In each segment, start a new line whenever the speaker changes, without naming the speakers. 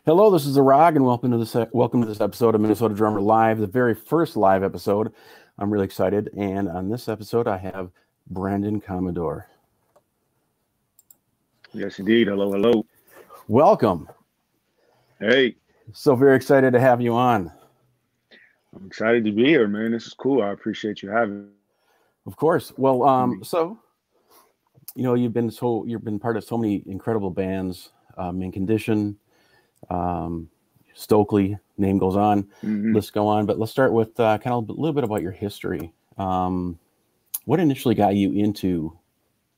Hello, this is The Rog, and welcome to this episode of Minnesota Drummer Live, the very first live episode. I'm really excited, and on this episode, I have Brandon Commodore.
Yes, indeed. Hello, hello.
Welcome.
Hey.
So very excited to have you on.
I'm excited to be here, man. This is cool. I appreciate you having me.
Of course. Well, so you've been part of so many incredible bands, Mint Condition, Stokley, name goes on, List go on. But let's start with kind of a little bit about your history. What initially got you into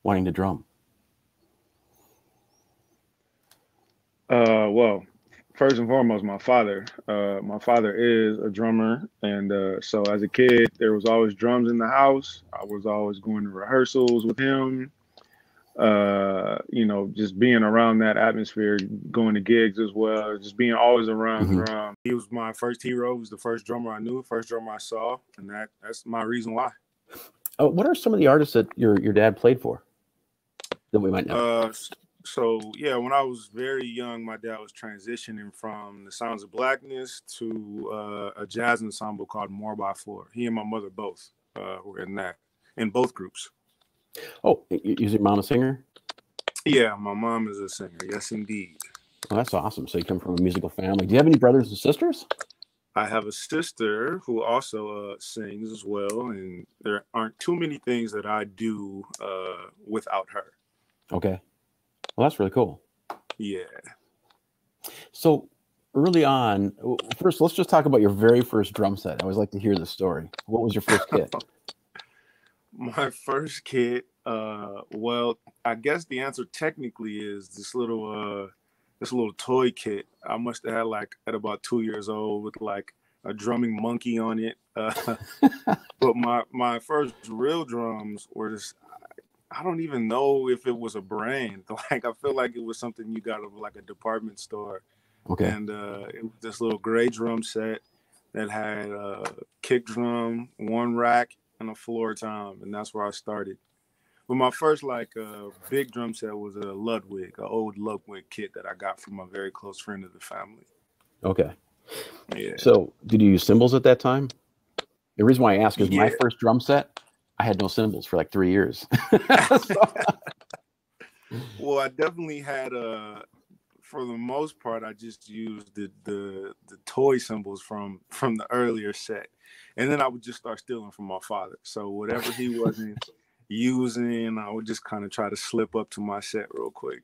wanting to drum?
Well, first and foremost, my father. My father is a drummer, and so as a kid, there was always drums in the house. I was always going to rehearsals with him. Just being around that atmosphere, going to gigs as well, just being always around drum. He was my first hero. He was the first drummer I knew, first drummer I saw, and that's my reason why.
What are some of the artists that your dad played for that we might know?
When I was very young, my dad was transitioning from the sounds of Blackness to a jazz ensemble called More by Four. He and my mother both were in both groups.
Oh, is your mom a singer?
Yeah, my mom is a singer. Yes, indeed.
Oh, that's awesome. So you come from a musical family. Do you have any brothers and sisters?
I have a sister who also sings as well, and there aren't too many things that I do without her.
Okay. Well, that's really cool.
Yeah.
So early on, first, let's just talk about your very first drum set. I always like to hear the story. What was your first kit?
My first kit, well, I guess the answer technically is this little toy kit. I must have had at about 2 years old with a drumming monkey on it. But my first real drums were just, I don't even know if it was a brand. I feel like it was something you got of a department store.
Okay.
And it was this little gray drum set that had a kick drum, one rack, and a floor tom, and that's where I started. But my first big drum set was a Ludwig, an old Ludwig kit that I got from a very close friend of the family.
Okay.
Yeah.
So did you use cymbals at that time? The reason why I ask is my first drum set, I had no cymbals for 3 years.
Well, I definitely had for the most part, I just used the toy cymbals from the earlier set. And then I would just start stealing from my father. So whatever he wasn't using, I would just kind of try to slip up to my set real quick.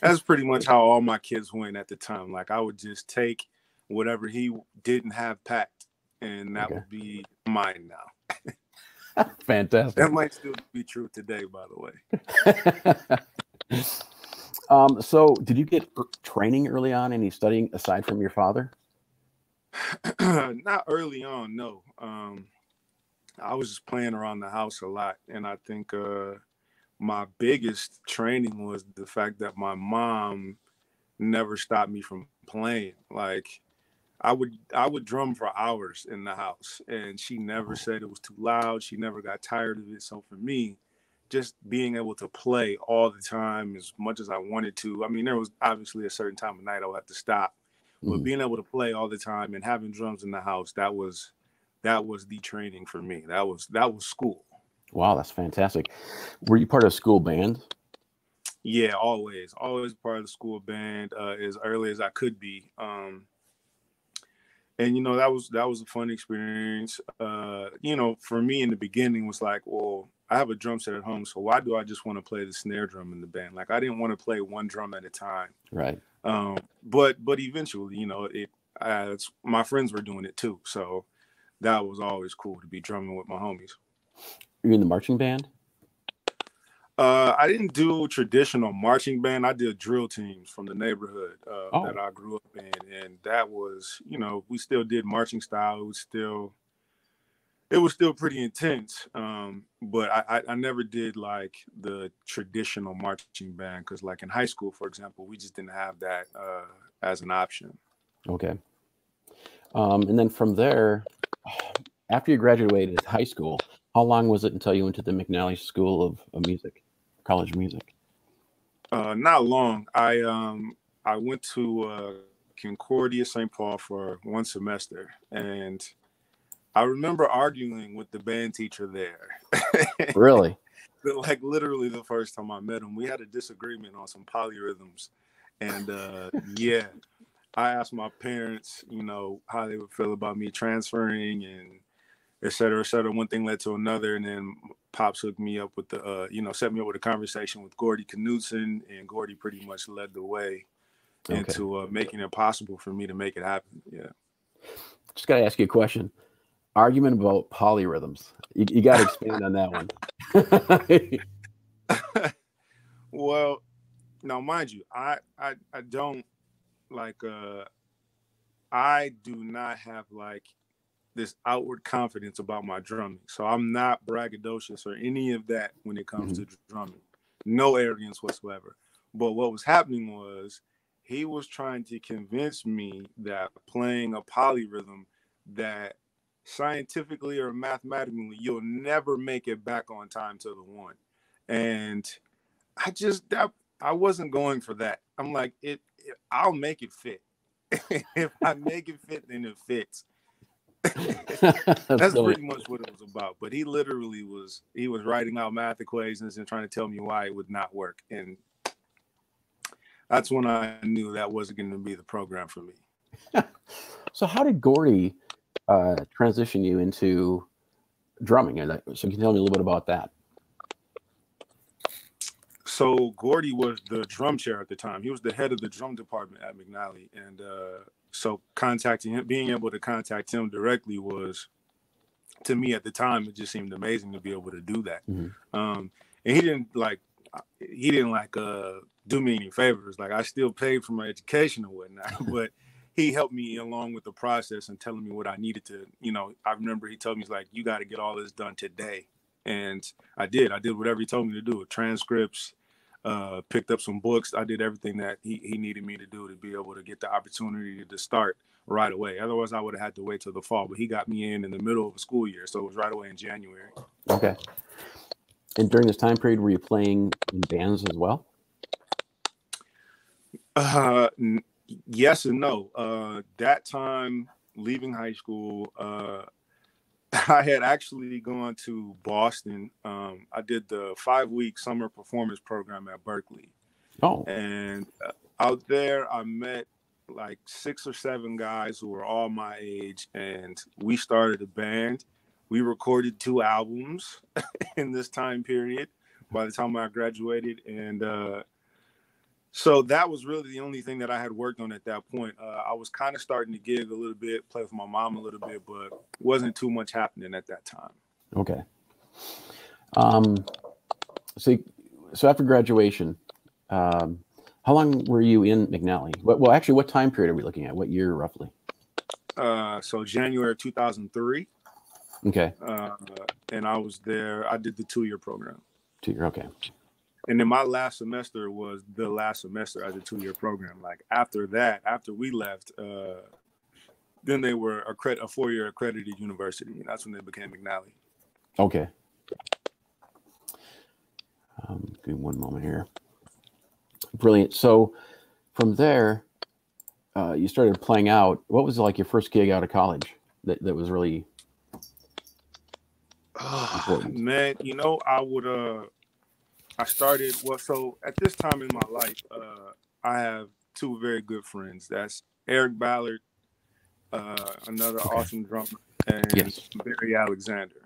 That's pretty much how all my kids went at the time. I would just take whatever he didn't have packed, and that would be mine now.
Fantastic.
That might still be true today, by the way.
So did you get training early on, any studying aside from your father?
Not early on, no. I was just playing around the house a lot, and I think my biggest training was the fact that my mom never stopped me from playing. I would drum for hours in the house, and she never said it was too loud. She never got tired of it. So for me, just being able to play all the time as much as I wanted to. I mean, there was obviously a certain time of night I would have to stop. But being able to play all the time and having drums in the house, that was the training for me. That was school.
Wow, that's fantastic. Were you part of a school band?
Yeah, always part of the school band as early as I could be. And that was a fun experience. For me in the beginning was well, I have a drum set at home, so why do I just want to play the snare drum in the band? I didn't want to play one drum at a time.
Right.
But eventually, my friends were doing it too. So that was always cool to be drumming with my homies.
Are you in the marching band?
I didn't do traditional marching band. I did drill teams from the neighborhood that I grew up in. And that was, we still did marching style. It was still pretty intense. But I never did the traditional marching band because in high school, for example, we just didn't have that as an option.
Okay. And then from there, after you graduated high school, how long was it until you went to the McNally School of Music, College of Music?
Not long. I went to Concordia St. Paul for one semester, and I remember arguing with the band teacher there.
Really?
Like literally the first time I met him, we had a disagreement on some polyrhythms, and yeah, I asked my parents, how they would feel about me transferring and et cetera, et cetera. One thing led to another, and then Pops hooked me up with set me up with a conversation with Gordy Knudsen, and Gordy pretty much led the way into making it possible for me to make it happen. Yeah.
Just got to ask you a question. Argument about polyrhythms. You got to expand on that
one. Well, now mind you, I don't I do not have this outward confidence about my drumming. So I'm not braggadocious or any of that when it comes to drumming. No arrogance whatsoever. But what was happening was he was trying to convince me that playing a polyrhythm, that scientifically or mathematically, you'll never make it back on time to the one. And I wasn't going for that. I'm like, I'll make it fit. If I make it fit, then it fits. That's pretty much what it was about. But he literally was writing out math equations and trying to tell me why it would not work. And that's when I knew that wasn't going to be the program for me.
So how did Gordy transition you into drumming? So can you tell me a little bit about that?
So Gordy was the drum chair at the time. He was the head of the drum department at McNally. And so contacting him, being able to contact him directly was, to me at the time, it just seemed amazing to be able to do that. And he didn't do me any favors. Like, I still paid for my education and whatnot, but he helped me along with the process and telling me what I needed to, I remember he told me, he's like, you got to get all this done today. And I did whatever he told me to do, transcripts, picked up some books. I did everything that he needed me to do to be able to get the opportunity to start right away. Otherwise, I would have had to wait till the fall, but he got me in the middle of a school year. So it was right away in January.
Okay. And during this time period, were you playing in bands as well?
Yes and no. That time, leaving high school, I had actually gone to Boston. I did the 5-week summer performance program at Berkeley.
Oh.
And out there, I met 6 or 7 guys who were all my age, and we started a band. We recorded 2 albums in this time period by the time I graduated. And so that was really the only thing that I had worked on at that point. I was kind of starting to gig a little bit, play with my mom a little bit, but wasn't too much happening at that time.
Okay. So after graduation, how long were you in McNally? Well, actually, what time period are we looking at? What year roughly?
So January 2003.
Okay.
And I was there. I did the 2-year program.
2-year, okay.
And then my last semester was the last semester as a 2-year program. After that, after we left, then they were a 4-year accredited university, and that's when they became McNally.
Okay. Give me one moment here. Brilliant. So from there, you started playing out. What was your first gig out of college that was really important?
Man, I started, so at this time in my life, I have 2 very good friends. That's Eric Ballard, another awesome drummer, and Barry Alexander.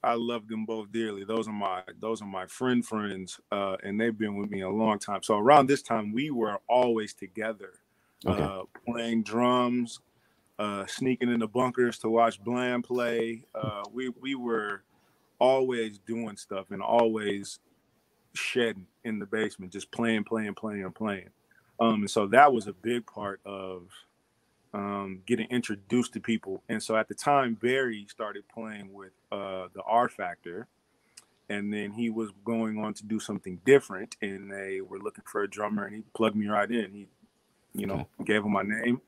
I love them both dearly. Those are my friends, and they've been with me a long time. So around this time, we were always together, playing drums, sneaking in the bunkers to watch Bland play. We were always doing stuff and always shedding in the basement, just playing. And so that was a big part of getting introduced to people. And so at the time, Barry started playing with the R Factor, and then he was going on to do something different, and they were looking for a drummer, and he plugged me right in. He gave him my name.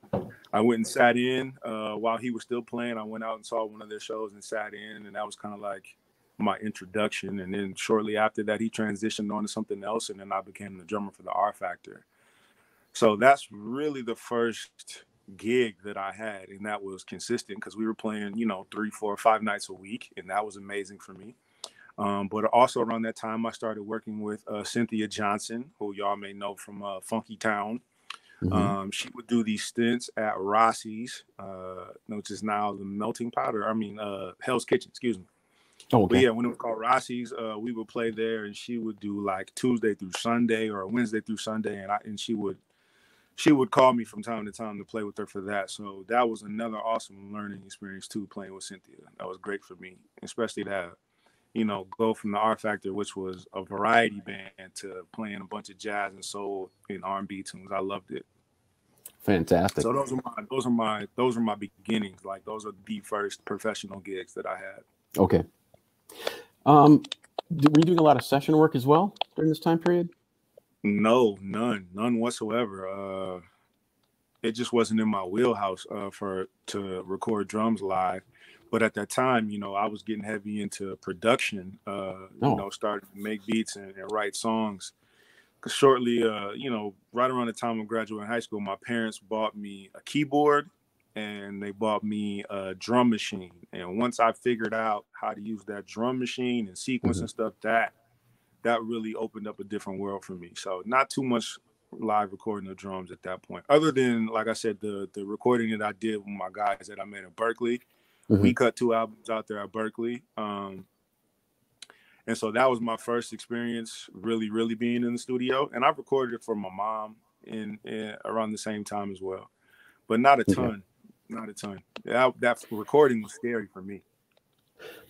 I went and sat in while he was still playing. I went out and saw one of their shows and sat in, and that was kind of like my introduction. And then shortly after that, he transitioned on to something else, and then I became the drummer for the R Factor. So that's really the first gig that I had, and that was consistent because we were playing, 3, 4, 5 nights a week, and that was amazing for me. But also around that time, I started working with Cynthia Johnson, who y'all may know from Funky Town.
Mm-hmm.
She would do these stints at Rossi's, which is now the Melting Pot, Hell's Kitchen, excuse me.
Oh,
But
okay.
yeah, when it was called Rossi's, we would play there, and she would do like Tuesday through Sunday or Wednesday through Sunday, and she would call me from time to time to play with her for that. So that was another awesome learning experience too, playing with Cynthia. That was great for me, especially to go from the R Factor, which was a variety band, to playing a bunch of jazz and soul and R&B tunes. I loved it.
Fantastic.
So those are my beginnings. Like those are the first professional gigs that I had.
Okay. Were you doing a lot of session work as well during this time period?
No, none whatsoever. It just wasn't in my wheelhouse to record drums live. But at that time, I was getting heavy into production.
No.
Started to make beats and write songs. Because shortly, right around the time of graduating high school, my parents bought me a keyboard and they bought me a drum machine. And once I figured out how to use that drum machine and sequence
Mm-hmm.
and stuff, that really opened up a different world for me. So not too much live recording of drums at that point, other than, like I said, the recording that I did with my guys that I met in Berkeley.
Mm-hmm.
We cut 2 albums out there at Berkeley. And so that was my first experience really, really being in the studio. And I've recorded it for my mom in around the same time as well, but not a
Okay.
ton, not a ton. That recording was scary for me.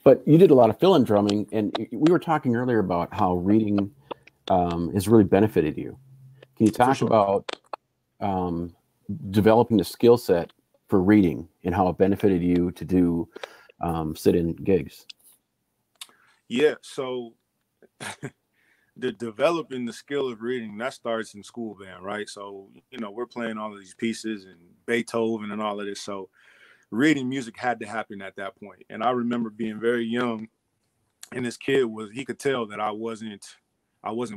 But you did a lot of fill-in drumming, and we were talking earlier about how reading has really benefited you. Can you
For
talk
sure.
about developing the skill set for reading and how it benefited you to do sit-in gigs?
Yeah. So the developing the skill of reading, that starts in school band, right? So, we're playing all of these pieces and Beethoven and all of this. So reading music had to happen at that point. And I remember being very young, and this kid he could tell that I wasn't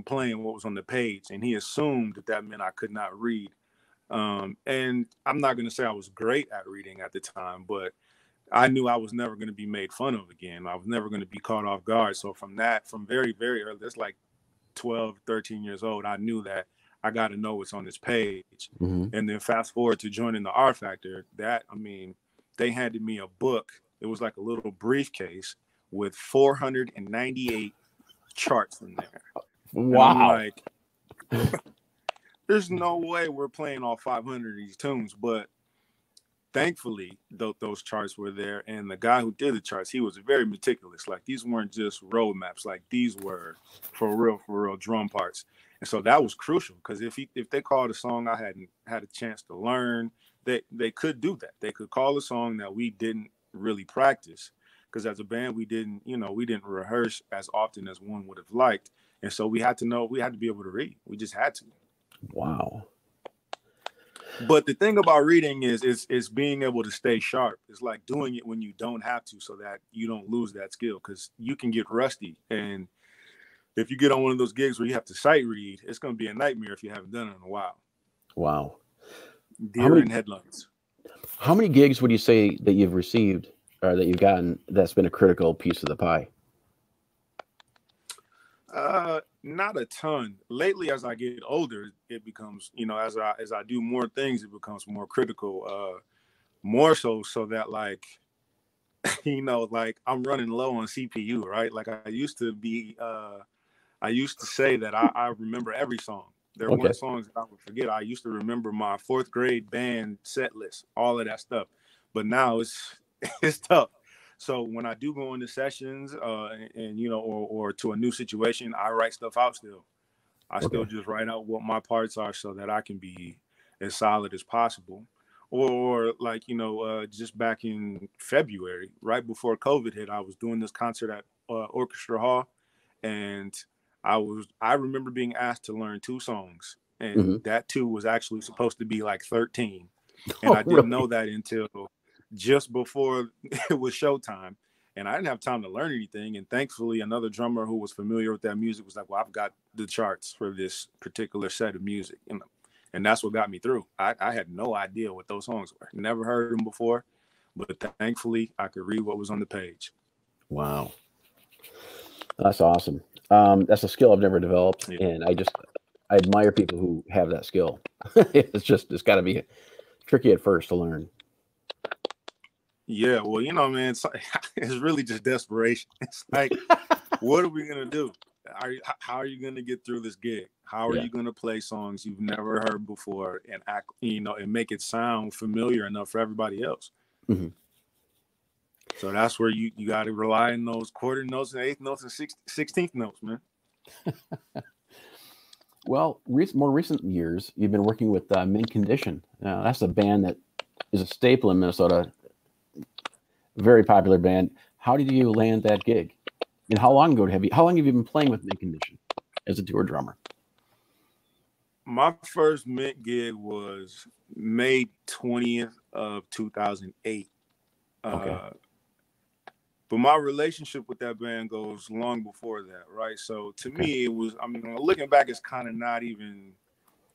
playing what was on the page, and he assumed that meant I could not read. And I'm not going to say I was great at reading at the time, but I knew I was never going to be made fun of again. I was never going to be caught off guard. So from very, very early, that's like 12, 13 years old, I knew that I got to know what's on this page.
Mm-hmm.
And then fast forward to joining the R Factor, they handed me a book. It was like a little briefcase with 498 charts in there. And I'm
Wow.
like, there's no way we're playing all 500 of these tunes. But thankfully, those charts were there. And the guy who did the charts, he was very meticulous. Like, these weren't just road maps. Like, these were for real drum parts. And so that was crucial, because if they called a song I hadn't had a chance to learn, they could do that. They could call a song that we didn't really practice, because as a band, we didn't rehearse as often as one would have liked. And so we had to be able to read. We just had to.
Wow.
But the thing about reading is being able to stay sharp. It's like doing it when you don't have to, so that you don't lose that skill, because you can get rusty. And if you get on one of those gigs where you have to sight read, it's going to be a nightmare if you haven't done it in a while.
Wow.
Deer in headlights.
How many gigs would you say that you've received or that you've gotten that's been a critical piece of the pie?
Not a ton. Lately, as I get older, it becomes, as I do more things, it becomes more critical. More so that, like, like, I'm running low on CPU, right? Like, I used to say that I remember every song. There
Okay.
weren't songs that I would forget. I used to remember my 4th grade band set list, all of that stuff. But now it's tough. So when I do go into sessions, or to a new situation, I write stuff out still. I still just write out what my parts are, so that I can be as solid as possible. Or like, just back in February, right before COVID hit, I was doing this concert at Orchestra Hall, and I remember being asked to learn 2 songs, and that 2 was actually supposed to be like 13. And I didn't know that until just before it was showtime. And I didn't have time to learn anything. And thankfully, another drummer who was familiar with that music was like, well, I've got the charts for this particular set of music. And that's what got me through. I had no idea what those songs were. Never heard them before, but thankfully I could read what was on the page.
Wow. That's awesome. That's a skill I've never developed.
Yeah.
And I admire people who have that skill. It's got to be tricky at first to learn.
Yeah, well, you know, man, it's really just desperation. It's like, what are we gonna do? How are you gonna get through this gig? How are you gonna play songs you've never heard before and act, you know, and make it sound familiar enough for everybody else?
Mm-hmm.
So that's where you got to rely on those quarter notes and eighth notes and 16th notes, man.
Well, more recent years, you've been working with Mint Condition. That's a band that is a staple in Minnesota. Very popular band. How did you land that gig? And how long have you been playing with Mint Condition as a tour drummer?
My first Mint gig was May 20th of 2008.
Okay.
But my relationship with that band goes long before that, right? So to me, it was, I mean, looking back, it's kind of not even,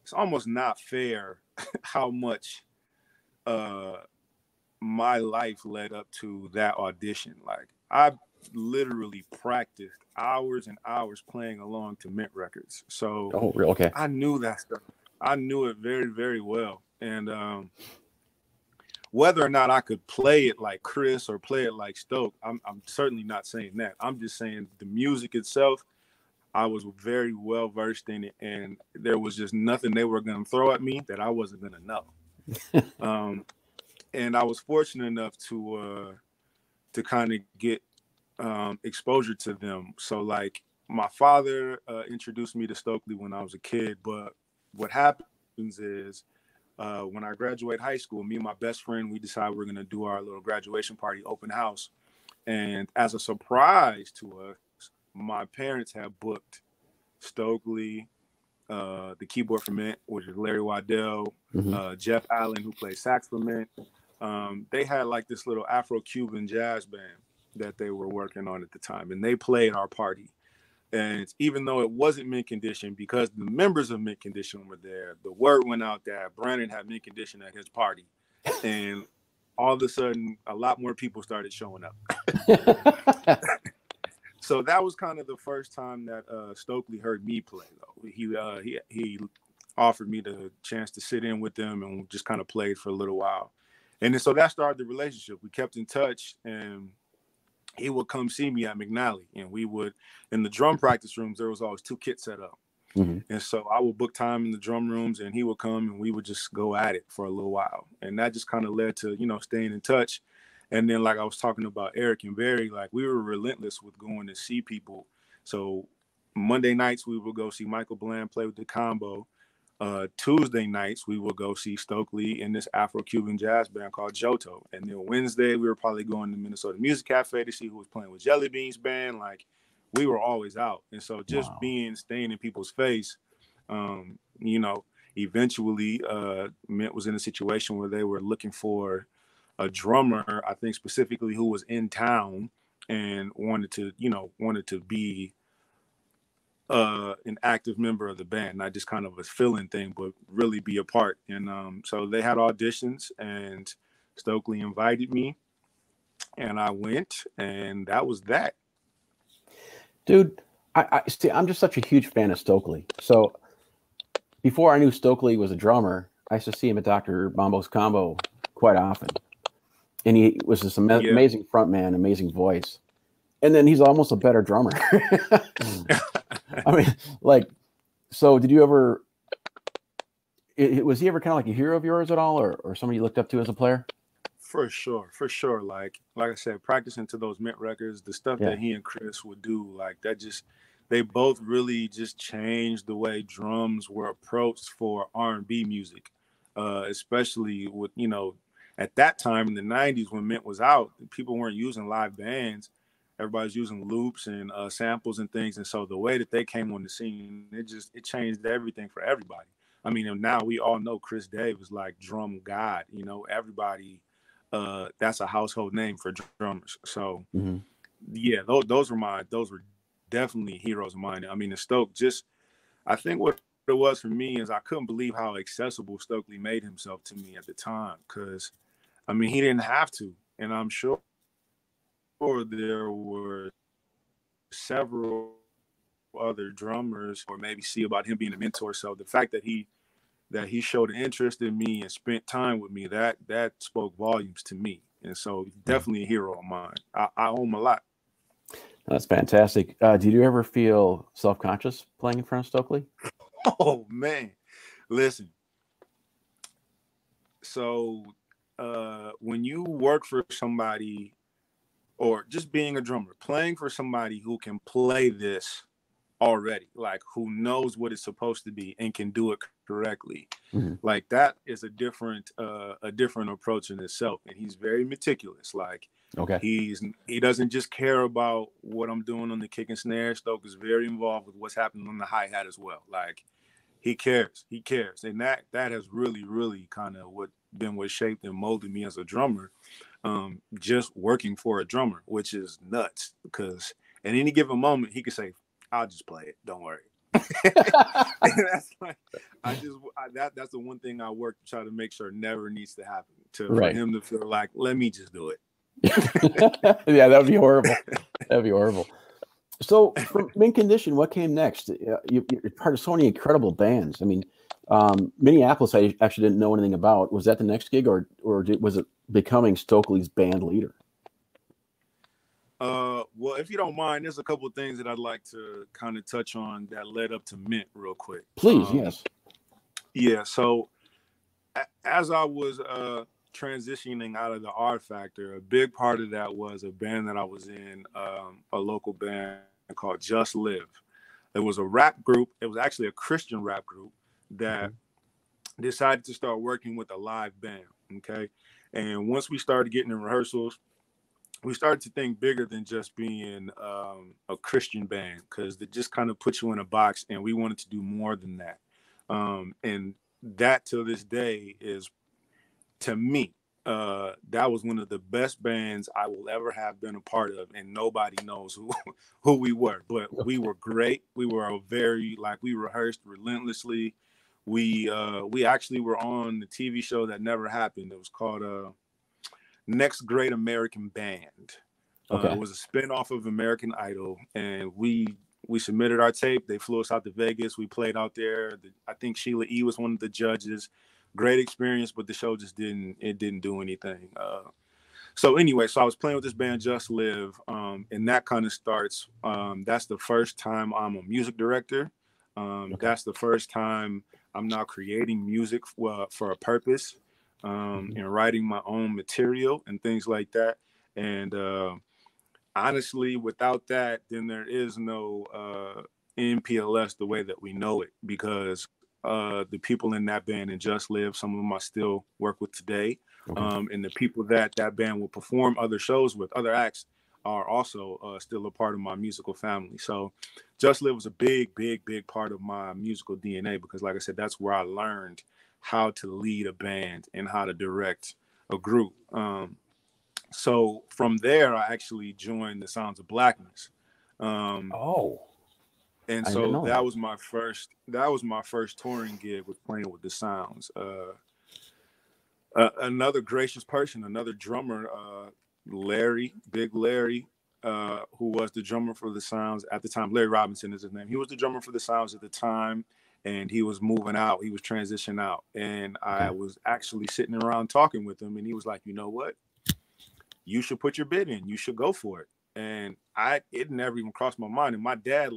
it's almost not fair how much my life led up to that audition. Like, I literally practiced hours and hours playing along to Mint records. So
okay.
I knew that stuff. I knew it very, very well. And whether or not I could play it like Chris or play it like Stoke, I'm certainly not saying that. I'm just saying the music itself, I was very well versed in it, and there was just nothing they were going to throw at me that I wasn't going to know. And I was fortunate enough to kind of get exposure to them. So like my father introduced me to Stokley when I was a kid, but what happens is when I graduate high school, me and my best friend, we decided we're going to do our little graduation party open house. And as a surprise to us, my parents had booked Stokley, the keyboard for Mint, which is Larry Waddell, Jeff Allen, who plays sax for Mint. They had like this little Afro-Cuban jazz band that they were working on at the time, and they played our party. And even though it wasn't Mint Condition, because the members of Mint Condition were there, the word went out that Brandon had Mint Condition at his party. And all of a sudden, a lot more people started showing up. So that was kind of the first time that Stokley heard me play, though. He offered me the chance to sit in with them and just kind of played for a little while. And then, so that started the relationship. We kept in touch, and he would come see me at McNally, and we would, in the drum practice rooms, there was always 2 kits set up. And so I would book time in the drum rooms, and he would come, and we would just go at it for a little while. And that just kind of led to, you know, staying in touch. And then, like I was talking about Eric and Barry, like we were relentless with going to see people. So Monday nights, we would go see Michael Bland play with the combo. Tuesday nights, we would go see Stokley in this Afro-Cuban jazz band called Johto. And then Wednesday, we were probably going to Minnesota Music Cafe to see who was playing with Jelly Beans band. Like, we were always out. And so just staying in people's face, you know, eventually Mint was in a situation where they were looking for a drummer, I think specifically who was in town and wanted to be an active member of the band, not just kind of a fill-in thing, but really be a part. And so they had auditions, and Stokley invited me, and I went, and that was that.
Dude, I see. I'm just such a huge fan of Stokley. So before I knew Stokley was a drummer, I used to see him at Dr. Bombo's Combo quite often, and he was this amazing front man, amazing voice. And then he's almost a better drummer. I mean, like, so did you ever, was he ever kind of like a hero of yours at all, or somebody you looked up to as a player?
For sure. Like I said, practicing to those Mint records, the stuff that he and Chris would do, like that just, they both really just changed the way drums were approached for R&B music, especially with, you know, at that time in the 90s when Mint was out, people weren't using live bands. Everybody's using loops and samples and things. And so the way that they came on the scene, it changed everything for everybody. I mean, and now we all know Chris Dave is like drum god, you know, everybody, that's a household name for drummers. So yeah, those were definitely heroes of mine. I mean, the Stoke, just, I think what it was for me is I couldn't believe how accessible Stokley made himself to me at the time. Because, I mean, he didn't have to. And I'm sure there were several other drummers or maybe see about him being a mentor. So the fact that he showed interest in me and spent time with me, that spoke volumes to me. And so definitely a hero of mine. I owe him a lot.
That's fantastic. Did you ever feel self-conscious playing in front of Stokley?
Oh, man. Listen. So when you work for somebody, or just being a drummer, playing for somebody who can play this already, like who knows what it's supposed to be and can do it correctly, like that is a different approach in itself. And he's very meticulous. Like, he doesn't just care about what I'm doing on the kick and snare. Stoke is very involved with what's happening on the hi-hat as well. Like, he cares, and that has really kind of what shaped and molded me as a drummer. Just working for a drummer, which is nuts, because at any given moment he could say, "I'll just play it, don't worry." That's like, that's the one thing I work to try to make sure never needs to happen, for him to feel like, let me just do it.
Yeah, that would be horrible. That'd be horrible. So from Mint Condition, what came next? You're part of so many incredible bands. I mean, Minneapolis, I actually didn't know anything about. Was that the next gig, or was it becoming Stokley's band leader?
Well, if you don't mind, there's a couple of things that I'd like to kind of touch on that led up to Mint real quick.
Please, yes.
Yeah, so as I was transitioning out of the R Factor, a big part of that was a band that I was in, a local band called Just Live. It was a rap group. It was actually a Christian rap group that decided to start working with a live band, okay? And once we started getting in rehearsals, we started to think bigger than just being a Christian band, because it just kind of puts you in a box, and we wanted to do more than that. And that, to this day, is, to me, that was one of the best bands I will ever have been a part of, and nobody knows who we were, but we were great. We were we rehearsed relentlessly. We actually were on the TV show that never happened. It was called Next Great American Band. It was a spinoff of American Idol, and we submitted our tape. They flew us out to Vegas. We played out there. I think Sheila E. was one of the judges. Great experience, but the show just didn't do anything. So anyway, so I was playing with this band, Just Live, and that kind of starts. That's the first time I'm a music director. That's the first time I'm now creating music for a purpose, and writing my own material and things like that. And honestly, without that, then there is no MPLS the way that we know it, because the people in that band and Just Live, some of them I still work with today. And the people that band will perform other shows with, other acts, are also still a part of my musical family. So Just Live was a big part of my musical DNA, because like I said, that's where I learned how to lead a band and how to direct a group. So from there, I actually joined the Sounds of Blackness. And so that was my first touring gig, was playing with the Sounds. Another gracious person, another drummer, Larry, Big Larry, who was the drummer for the Sounds at the time. Larry Robinson is his name. He was the drummer for the Sounds at the time, and he was moving out. He was transitioning out. And I was actually sitting around talking with him, and he was like, you know what? You should put your bid in. You should go for it. And it never even crossed my mind. And my dad,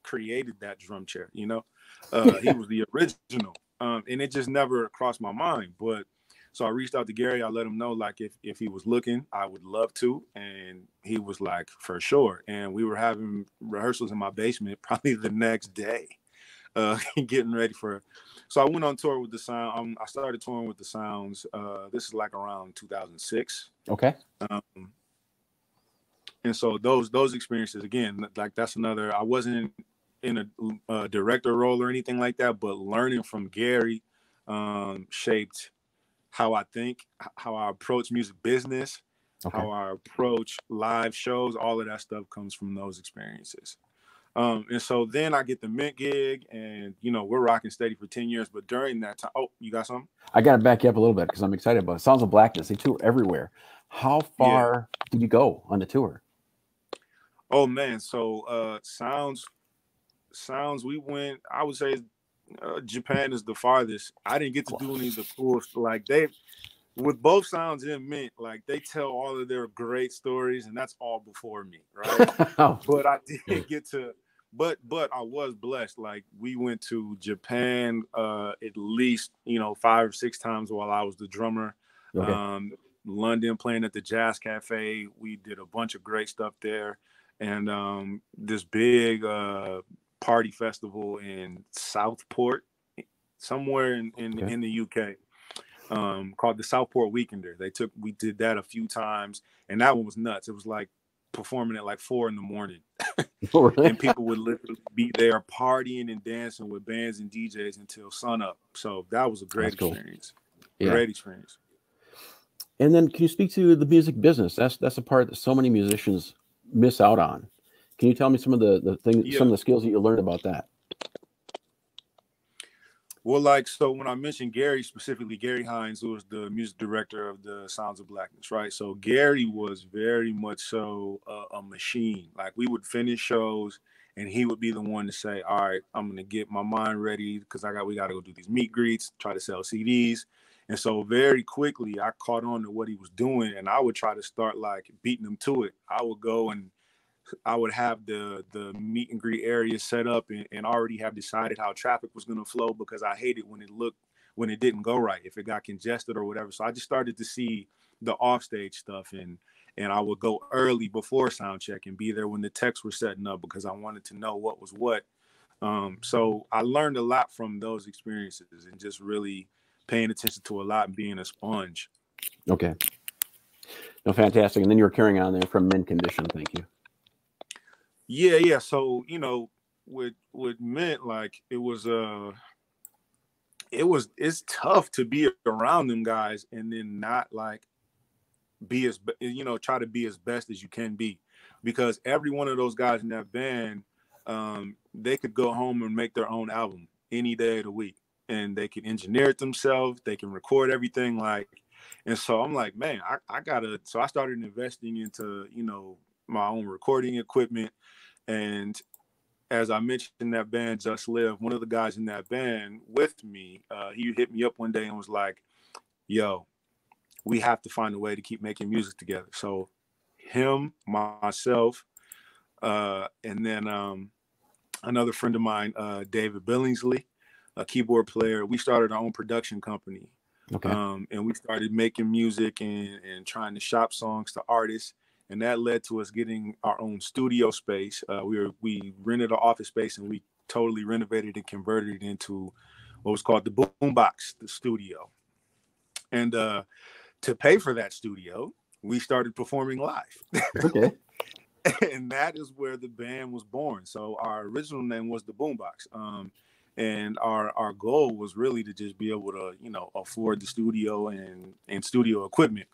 created that drum chair, you know? He was the original. And it just never crossed my mind. But so I reached out to Gary. I let him know, if he was looking, I would love to. And he was like, for sure. And we were having rehearsals in my basement probably the next day, getting ready for. So I went on tour with the Sound. I started touring with the Sounds. This is around 2006.
Okay.
And so those experiences, again, that's another. I wasn't in a director role or anything like that, but learning from Gary shaped how I think, how I approach music business, how I approach live shows. All of that stuff comes from those experiences. And so then I get the Mint gig, and we're rocking steady for 10 years. But during that time, oh, you got something?
I got to back you up a little bit because I'm excited about it. Sounds of Blackness. They tour everywhere. How far did you go on the tour?
Oh man, so sounds we went, I would say Japan is the farthest. I didn't get to do any of the cool, like they with both Sounds and Mint, like they tell all of their great stories, and that's all before me, right? But I did get to, but I was blessed. Like we went to Japan at least 5 or 6 times while I was the drummer. Okay. London, playing at the Jazz Cafe. We did a bunch of great stuff there, and this big party festival in Southport, somewhere in the UK. Called the Southport Weekender. We did that a few times, and that one was nuts. It was like performing at like 4 a.m.
Oh, really?
And people would literally be there partying and dancing with bands and DJs until sun up. So that was a great experience. Cool. Yeah. Great experience.
And then can you speak to the music business? That's a part that so many musicians miss out on. Can you tell me some of the things, some of the skills that you learned about that?
Well, so when I mentioned Gary, specifically Gary Hines, who was the music director of the Sounds of Blackness, right? So Gary was very much so a machine. Like we would finish shows and he would be the one to say, all right, I'm going to get my mind ready because we got to go do these meet greets, try to sell CDs. And so very quickly I caught on to what he was doing, and I would try to start like beating him to it. I would go and I would have the meet and greet area set up and already have decided how traffic was going to flow, because I hated when it didn't go right, if it got congested or whatever. So I just started to see the offstage stuff, and I would go early before sound check and be there when the techs were setting up because I wanted to know what was what. So I learned a lot from those experiences and just really paying attention to a lot and being a sponge.
Okay. No, fantastic. And then you were carrying on there from Mint Condition. Thank you.
Yeah. So, with Mint, like it's tough to be around them guys and then not like be as, try to be as best as you can be, because every one of those guys in that band, they could go home and make their own album any day of the week, and they can engineer it themselves. They can record everything, and so I'm like, man, so I started investing into, my own recording equipment. And as I mentioned, that band Just Live, one of the guys in that band with me, he hit me up one day and was like, yo, we have to find a way to keep making music together. So him, myself, and then another friend of mine, David Billingsley, a keyboard player, we started our own production company. Okay. And we started making music and trying to shop songs to artists. And that led to us getting our own studio space. We rented an office space and we totally renovated and converted it into what was called the Boombox, the studio. And to pay for that studio, we started performing live. Okay. And that is where the band was born. So our original name was the Boombox. And our goal was really to just be able to, afford the studio and studio equipment.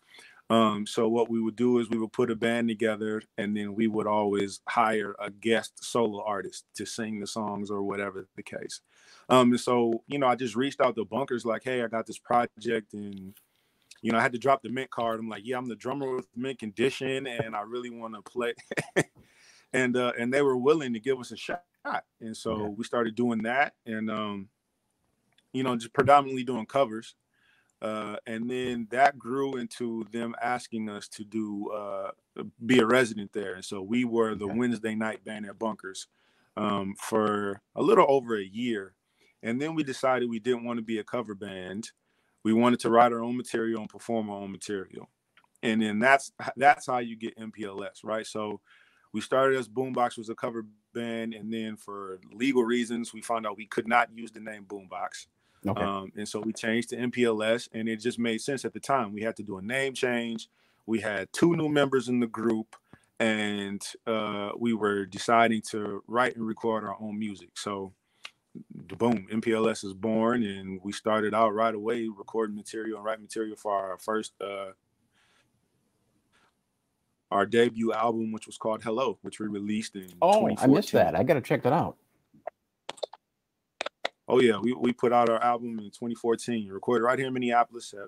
So what we would do is we would put a band together, and then we would always hire a guest solo artist to sing the songs or whatever the case. And so, I just reached out to Bunkers like, hey, I got this project, and, I had to drop the Mint card. I'm like, yeah, I'm the drummer with Mint Condition, and I really want to play. and they were willing to give us a shot. And so we started doing that, and, just predominantly doing covers. And then that grew into them asking us to be a resident there. And so we were the Wednesday night band at Bunkers for a little over a year. And then we decided we didn't want to be a cover band. We wanted to write our own material and perform our own material. And then that's how you get MPLS, right? So we started as Boombox was a cover band. And then for legal reasons, we found out we could not use the name Boombox. Okay. And so we changed to MPLS, and it just made sense at the time. We had to do a name change. We had 2 new members in the group, and we were deciding to write and record our own music. So, boom, MPLS is born, and we started out right away recording material and writing material for our our debut album, which was called Hello, which we released in 2014.
I missed that. I got to check that out.
Oh yeah, we put out our album in 2014. Recorded right here in Minneapolis at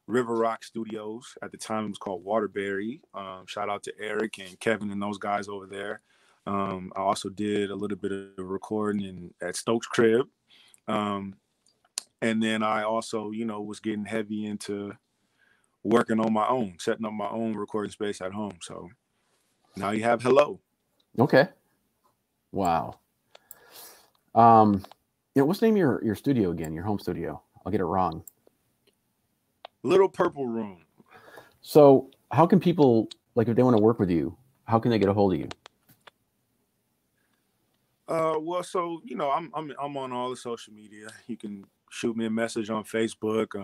River Rock Studios. At the time, it was called Waterbury. Shout out to Eric and Kevin and those guys over there. I also did a little bit of recording at Stokes' crib. And then I also, was getting heavy into working on my own, setting up my own recording space at home. So now you have Hello.
Okay. Wow. What's the name of your studio again? Your home studio? I'll get it wrong.
Little Purple Room.
So how can people, like, if they want to work with you, how can they get a hold of you?
Well, so I'm on all the social media. You can shoot me a message on Facebook.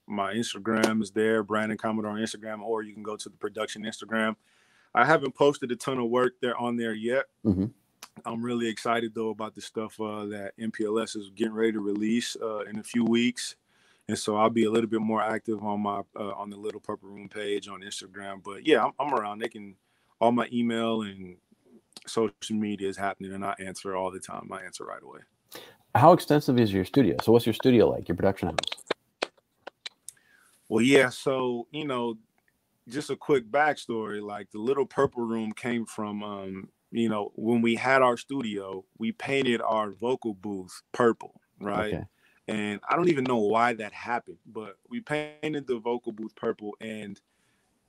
My Instagram is there, Brandon Commodore on Instagram, or you can go to the production Instagram. I haven't posted a ton of work there on there yet.
Mm-hmm.
I'm really excited though about the stuff that MPLS is getting ready to release in a few weeks, and so I'll be a little bit more active on my on the Little Purple Room page on Instagram. But yeah, I'm around. They can all my email and social media is happening, and I answer all the time. I answer right away.
How extensive is your studio? So what's your studio like? Your production house?
Well, yeah. So just a quick backstory. Like the Little Purple Room came from when we had our studio, we painted our vocal booth purple, right?
Okay.
And I don't even know why that happened, but we painted the vocal booth purple, and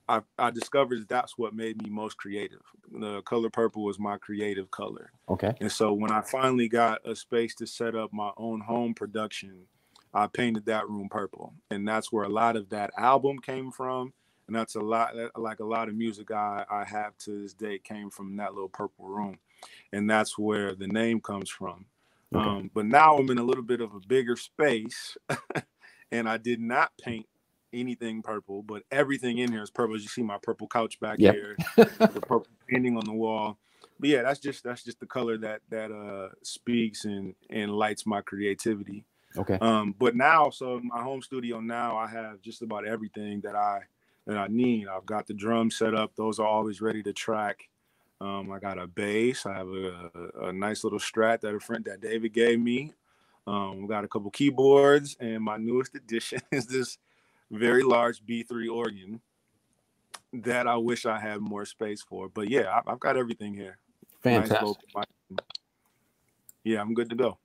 I discovered that's what made me most creative. The color purple was my creative color.
Okay.
And so when I finally got a space to set up my own home production, I painted that room purple. And that's where a lot of that album came from. And that's a lot of music I have to this day came from that Little Purple Room. And that's where the name comes from. Okay. But now I'm in a little bit of a bigger space and I did not paint anything purple, but everything in here is purple. As you see my purple couch back here, the purple painting on the wall. But yeah, that's just the color that speaks and lights my creativity.
Okay.
But now, so in my home studio now, I have just about everything that I need. I've got the drums set up; those are always ready to track. I got a bass. I have a nice little Strat that David gave me. We got a couple keyboards, and my newest addition is this very large B3 organ that I wish I had more space for. But yeah, I've got everything here.
Fantastic.
Nice. Yeah, I'm good to go.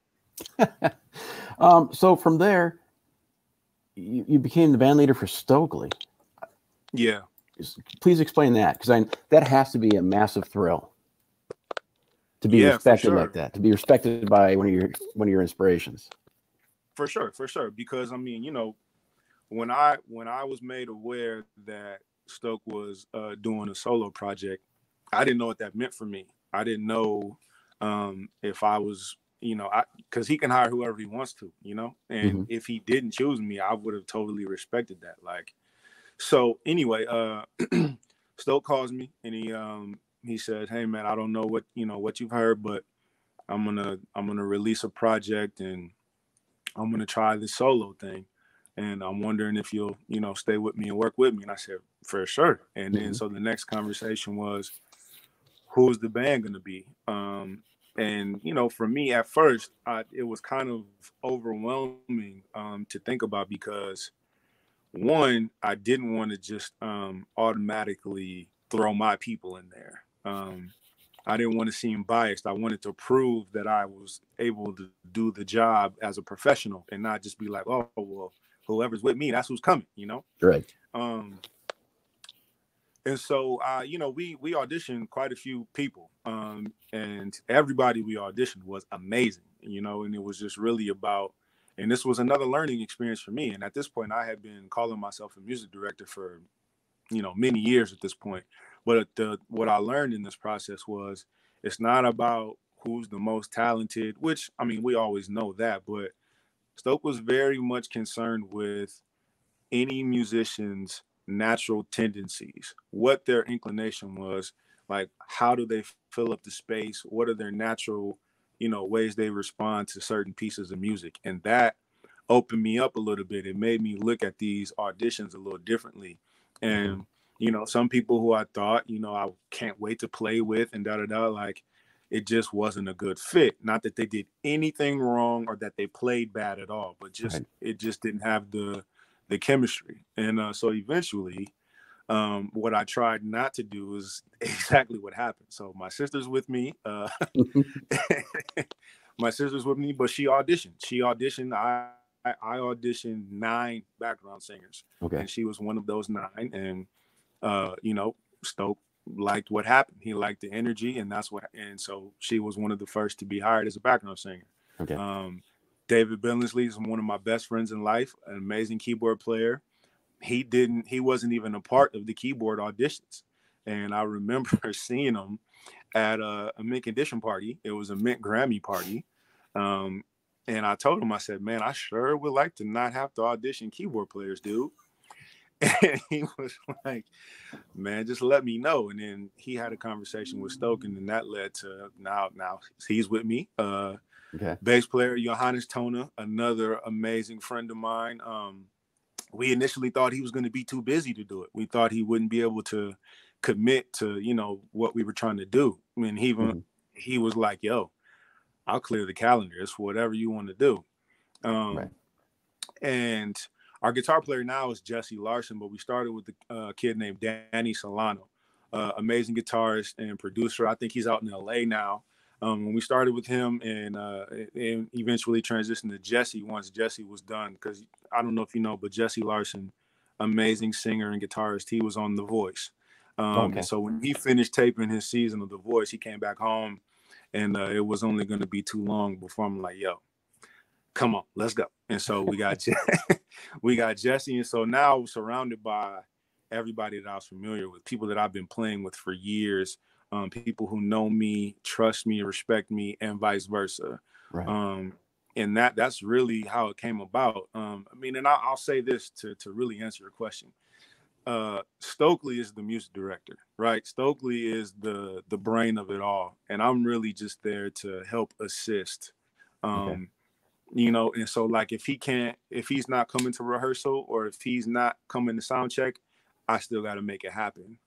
So from there, you became the band leader for Stokley.
Yeah.
Please explain that, because that has to be a massive thrill to be respected like that, to be respected by one of your inspirations.
For sure. Because I mean, when I was made aware that Stoke was doing a solo project, I didn't know what that meant for me. I didn't know if I was, because he can hire whoever he wants to, and if he didn't choose me, I would have totally respected that. Like, so anyway, Stoke calls me and he said, "Hey man, I don't know what you've heard, but I'm gonna release a project and I'm gonna try this solo thing. And I'm wondering if you'll, stay with me and work with me." And I said, "For sure." And then so the next conversation was, who's the band going to be? And, for me at first, it was kind of overwhelming to think about because, one, I didn't want to just automatically throw my people in there. I didn't want to seem biased. I wanted to prove that I was able to do the job as a professional and not just be like, oh, well, whoever's with me, that's who's coming,
Right.
And so, we auditioned quite a few people, and everybody we auditioned was amazing, and it was just really about, and this was another learning experience for me. And at this point, I had been calling myself a music director for, many years at this point. But what I learned in this process was it's not about who's the most talented, which, I mean, we always know that, but Stoke was very much concerned with any musician's natural tendencies, what their inclination was, like how do they fill up the space, what are their natural, ways they respond to certain pieces of music. And that opened me up a little bit. It made me look at these auditions a little differently. And you know, some people who I thought, you know, I can't wait to play with and like it just wasn't a good fit. Not that they did anything wrong or that they played bad at all, but just it just didn't have the chemistry. And so eventually, what I tried not to do is exactly what happened. So my sister's with me. My sister's with me, but she auditioned. I auditioned 9 background singers, and she was one of those 9. And you know, Stoke liked what happened. He liked the energy, and and so she was one of the first to be hired as a background singer. David Billingsley is one of my best friends in life, an amazing keyboard player. He wasn't even a part of the keyboard auditions. And I remember seeing him at a Mint Condition party. It was a Mint Grammy party. And I told him, I said, man, I sure would like to not have to audition keyboard players, dude. And he was like, man, just let me know. And then he had a conversation with Stoke, and then that led to now he's with me. Bass player Johannes Tona, another amazing friend of mine. We initially thought he was going to be too busy to do it. We thought he wouldn't be able to commit to, you know, what we were trying to do. I mean, he was like, yo, I'll clear the calendar. It's whatever you want to do. And our guitar player now is Jesse Larson, but we started with a kid named Danny Solano, amazing guitarist and producer. I think he's out in LA now. When we started with him and eventually transitioned to Jesse once Jesse was done, because I don't know if you know, but Jesse Larson, amazing singer and guitarist, he was on The Voice. So when he finished taping his season of The Voice, he came back home, and it was only going to be too long before I'm like, yo, come on, let's go. And so we got we got Jesse, and so now I'm surrounded by everybody that I was familiar with, people that I've been playing with for years. People who know me, trust me, respect me, and vice versa. And that's really how it came about. I mean, and I'll say this to really answer your question. Stokley is the music director, right? Stokley is the brain of it all. And I'm really just there to help assist. You know, and so like if he's not coming to rehearsal or if he's not coming to sound check, I still got to make it happen.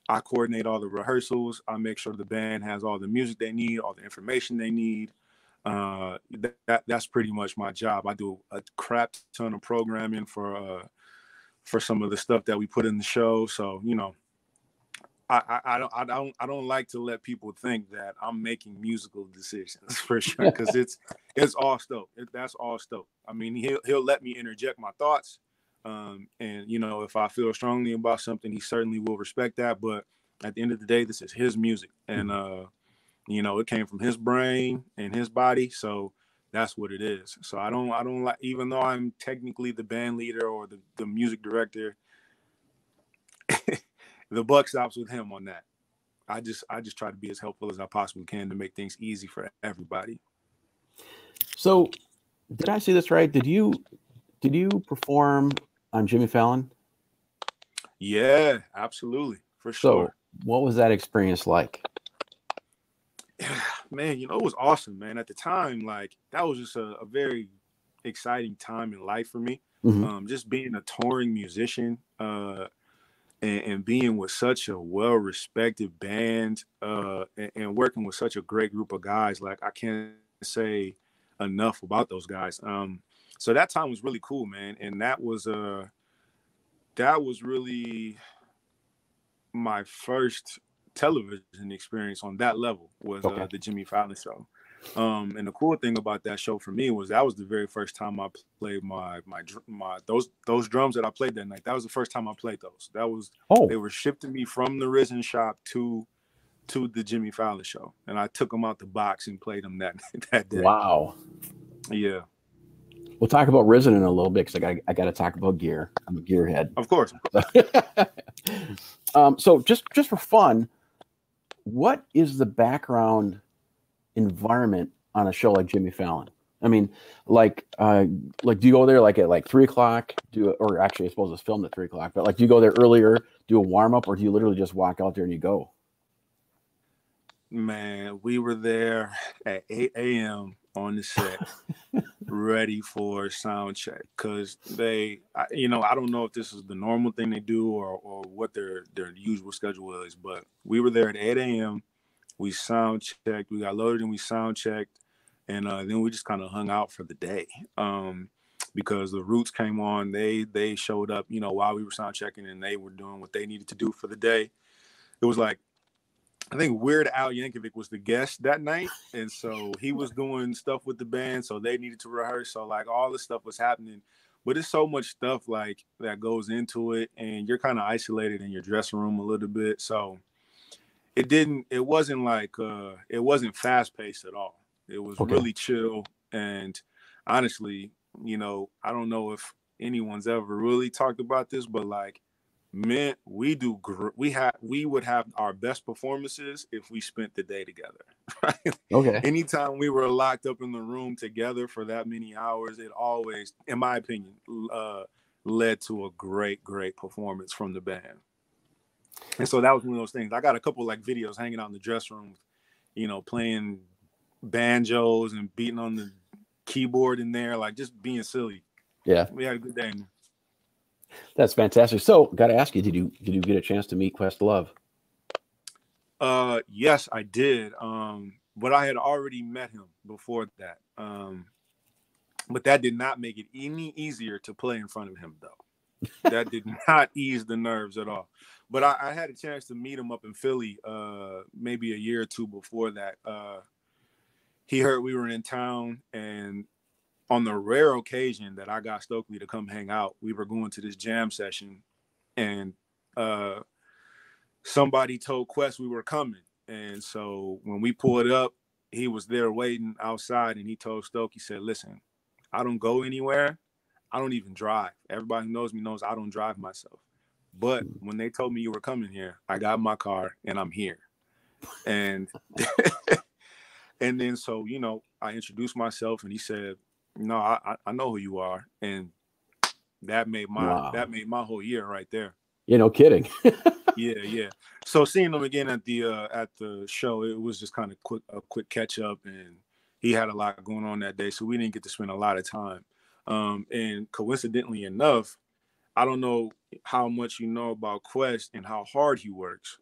I coordinate all the rehearsals. I make sure the band has all the music they need, all the information they need. That's pretty much my job. I do a crap ton of programming for some of the stuff that we put in the show. So, you know, I don't like to let people think that I'm making musical decisions for sure, because it's all Stoke. That's all Stoke. I mean, he'll let me interject my thoughts. And, you know, if I feel strongly about something, he certainly will respect that. But at the end of the day, this is his music. And, you know, it came from his brain and his body. So that's what it is. So I don't like, even though I'm technically the band leader or the music director, the buck stops with him on that. I just try to be as helpful as I possibly can to make things easy for everybody.
So did I see this right? Did you perform on Jimmy Fallon?
Yeah, absolutely. For sure.
So what was that experience like?
Man, you know, it was awesome, man. At the time, like, that was just a very exciting time in life for me. Just being a touring musician and being with such a well-respected band and working with such a great group of guys. Like, I can't say enough about those guys. So that time was really cool, man. And that was really my first television experience on that level was the Jimmy Fallon show. And the cool thing about that show for me was that was the very first time I played my those drums that I played that night. That was the first time I played those. That was they were shipped to me from the Risen shop to the Jimmy Fallon show, and I took them out the box and played them that day.
Wow.
Yeah.
We'll talk about Risen in a little bit because I got to talk about gear. I'm a gearhead.
Of course.
So just for fun, what is the background environment on a show like Jimmy Fallon? I mean, like do you go there like at like 3:00? Or actually, I suppose it's filmed at 3:00. But like, do you go there earlier, do a warm up, or do you literally just walk out there and you go?
Man, we were there at 8 a.m. on the set. ready for sound check, because I don't know if this is the normal thing they do or what their usual schedule is, but we were there at 8 a.m. We sound checked, we got loaded and we sound checked, and then we just kind of hung out for the day, because the Roots came on. They showed up, while we were sound checking, and they were doing what they needed to do for the day. It was like, I think Weird Al Yankovic was the guest that night, and so he was doing stuff with the band, so they needed to rehearse. So like all this stuff was happening, but it's so much stuff like that goes into it, and you're kind of isolated in your dressing room a little bit. So it wasn't fast paced at all. It was really chill, and honestly, I don't know if anyone's ever really talked about this, but like, man, we would have our best performances if we spent the day together. Right?
Okay.
Anytime we were locked up in the room together for that many hours, it always, in my opinion, led to a great performance from the band. And so that was one of those things. I got a couple like videos hanging out in the dressing room, playing banjos and beating on the keyboard in there, like just being silly.
Yeah,
we had a good day.
That's fantastic. So, got to ask you, did you get a chance to meet Questlove?
Yes, I did. But I had already met him before that. But that did not make it any easier to play in front of him, though. That did not ease the nerves at all. But I had a chance to meet him up in Philly, maybe a year or two before that. He heard we were in town, and on the rare occasion that I got Stokley to come hang out, we were going to this jam session, and somebody told Quest we were coming. And so when we pulled up, he was there waiting outside, and he told Stoke, he said, listen, I don't go anywhere. I don't even drive. Everybody who knows me knows I don't drive myself. But when they told me you were coming here, I got in my car and I'm here. And and then so, I introduced myself, and he said, no, I know who you are. And that made my whole year right there.
No kidding.
Yeah. So seeing him again at the show, it was just kind of a quick catch up, and he had a lot going on that day, so we didn't get to spend a lot of time. And coincidentally enough, I don't know how much you know about Quest and how hard he works,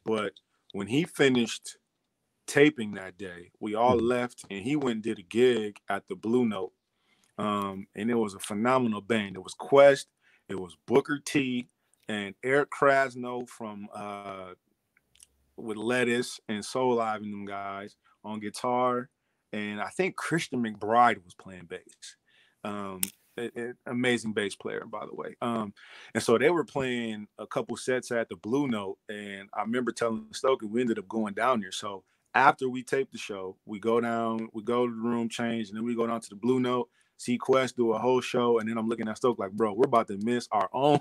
but when he finished taping that day, we all left, and he went and did a gig at the Blue Note, and it was a phenomenal band. It was Quest, it was Booker T, and Eric Krasno from with Lettuce and Soul Live and them guys on guitar, and I think Christian McBride was playing bass. Amazing bass player, by the way. And so they were playing a couple sets at the Blue Note, and I remember telling Stokey we ended up going down there. So after we taped the show, we go to the room, change, and then we go down to the Blue Note, see Quest do a whole show, and then I'm looking at Stoke like, bro, we're about to miss our own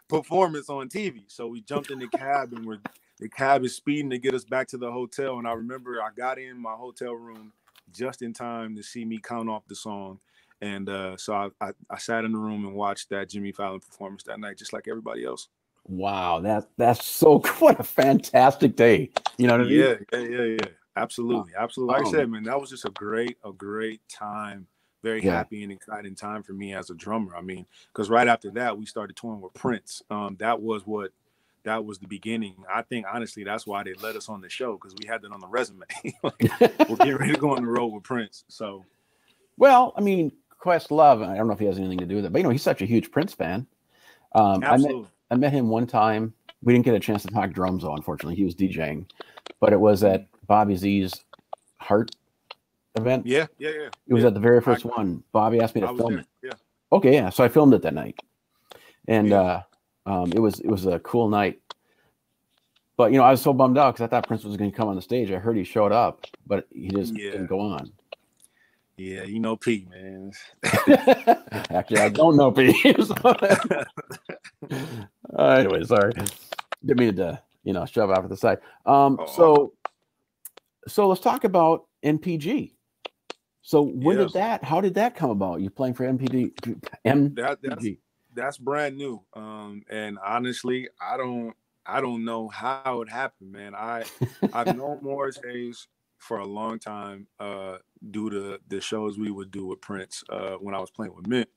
performance on TV. So we jumped in the cab, and the cab is speeding to get us back to the hotel. And I remember I got in my hotel room just in time to see me count off the song. And so I sat in the room and watched that Jimmy Fallon performance that night, just like everybody else.
Wow, that's so what a fantastic day. You know what I mean?
Yeah. Absolutely. Like I said, man, that was just a great time. Very happy and exciting time for me as a drummer. I mean, because right after that, we started touring with Prince. That was the beginning. I think, honestly, that's why they let us on the show, because we had that on the resume. We're getting ready to go on the road with Prince. So,
well, I mean, Questlove, I don't know if he has anything to do with it, but he's such a huge Prince fan.
Absolutely.
I met him one time. We didn't get a chance to talk drums, though, unfortunately. He was DJing, but it was at Bobby Z's Heart event.
Yeah.
It was at the very first one. Bobby asked me to film it.
Yeah.
Okay, yeah. So I filmed it that night, and it was a cool night. But I was so bummed out because I thought Prince was going to come on the stage. I heard he showed up, but he just didn't go on.
Yeah, you know Pete, man.
Actually, I don't know Pete. Anyway, sorry. Didn't mean to, shove off to the side. So let's talk about NPG. So how did that come about? You playing for MPG?
That's brand new. And honestly, I don't know how it happened, man. I've known Morris Hayes for a long time due to the shows we would do with Prince when I was playing with Mint.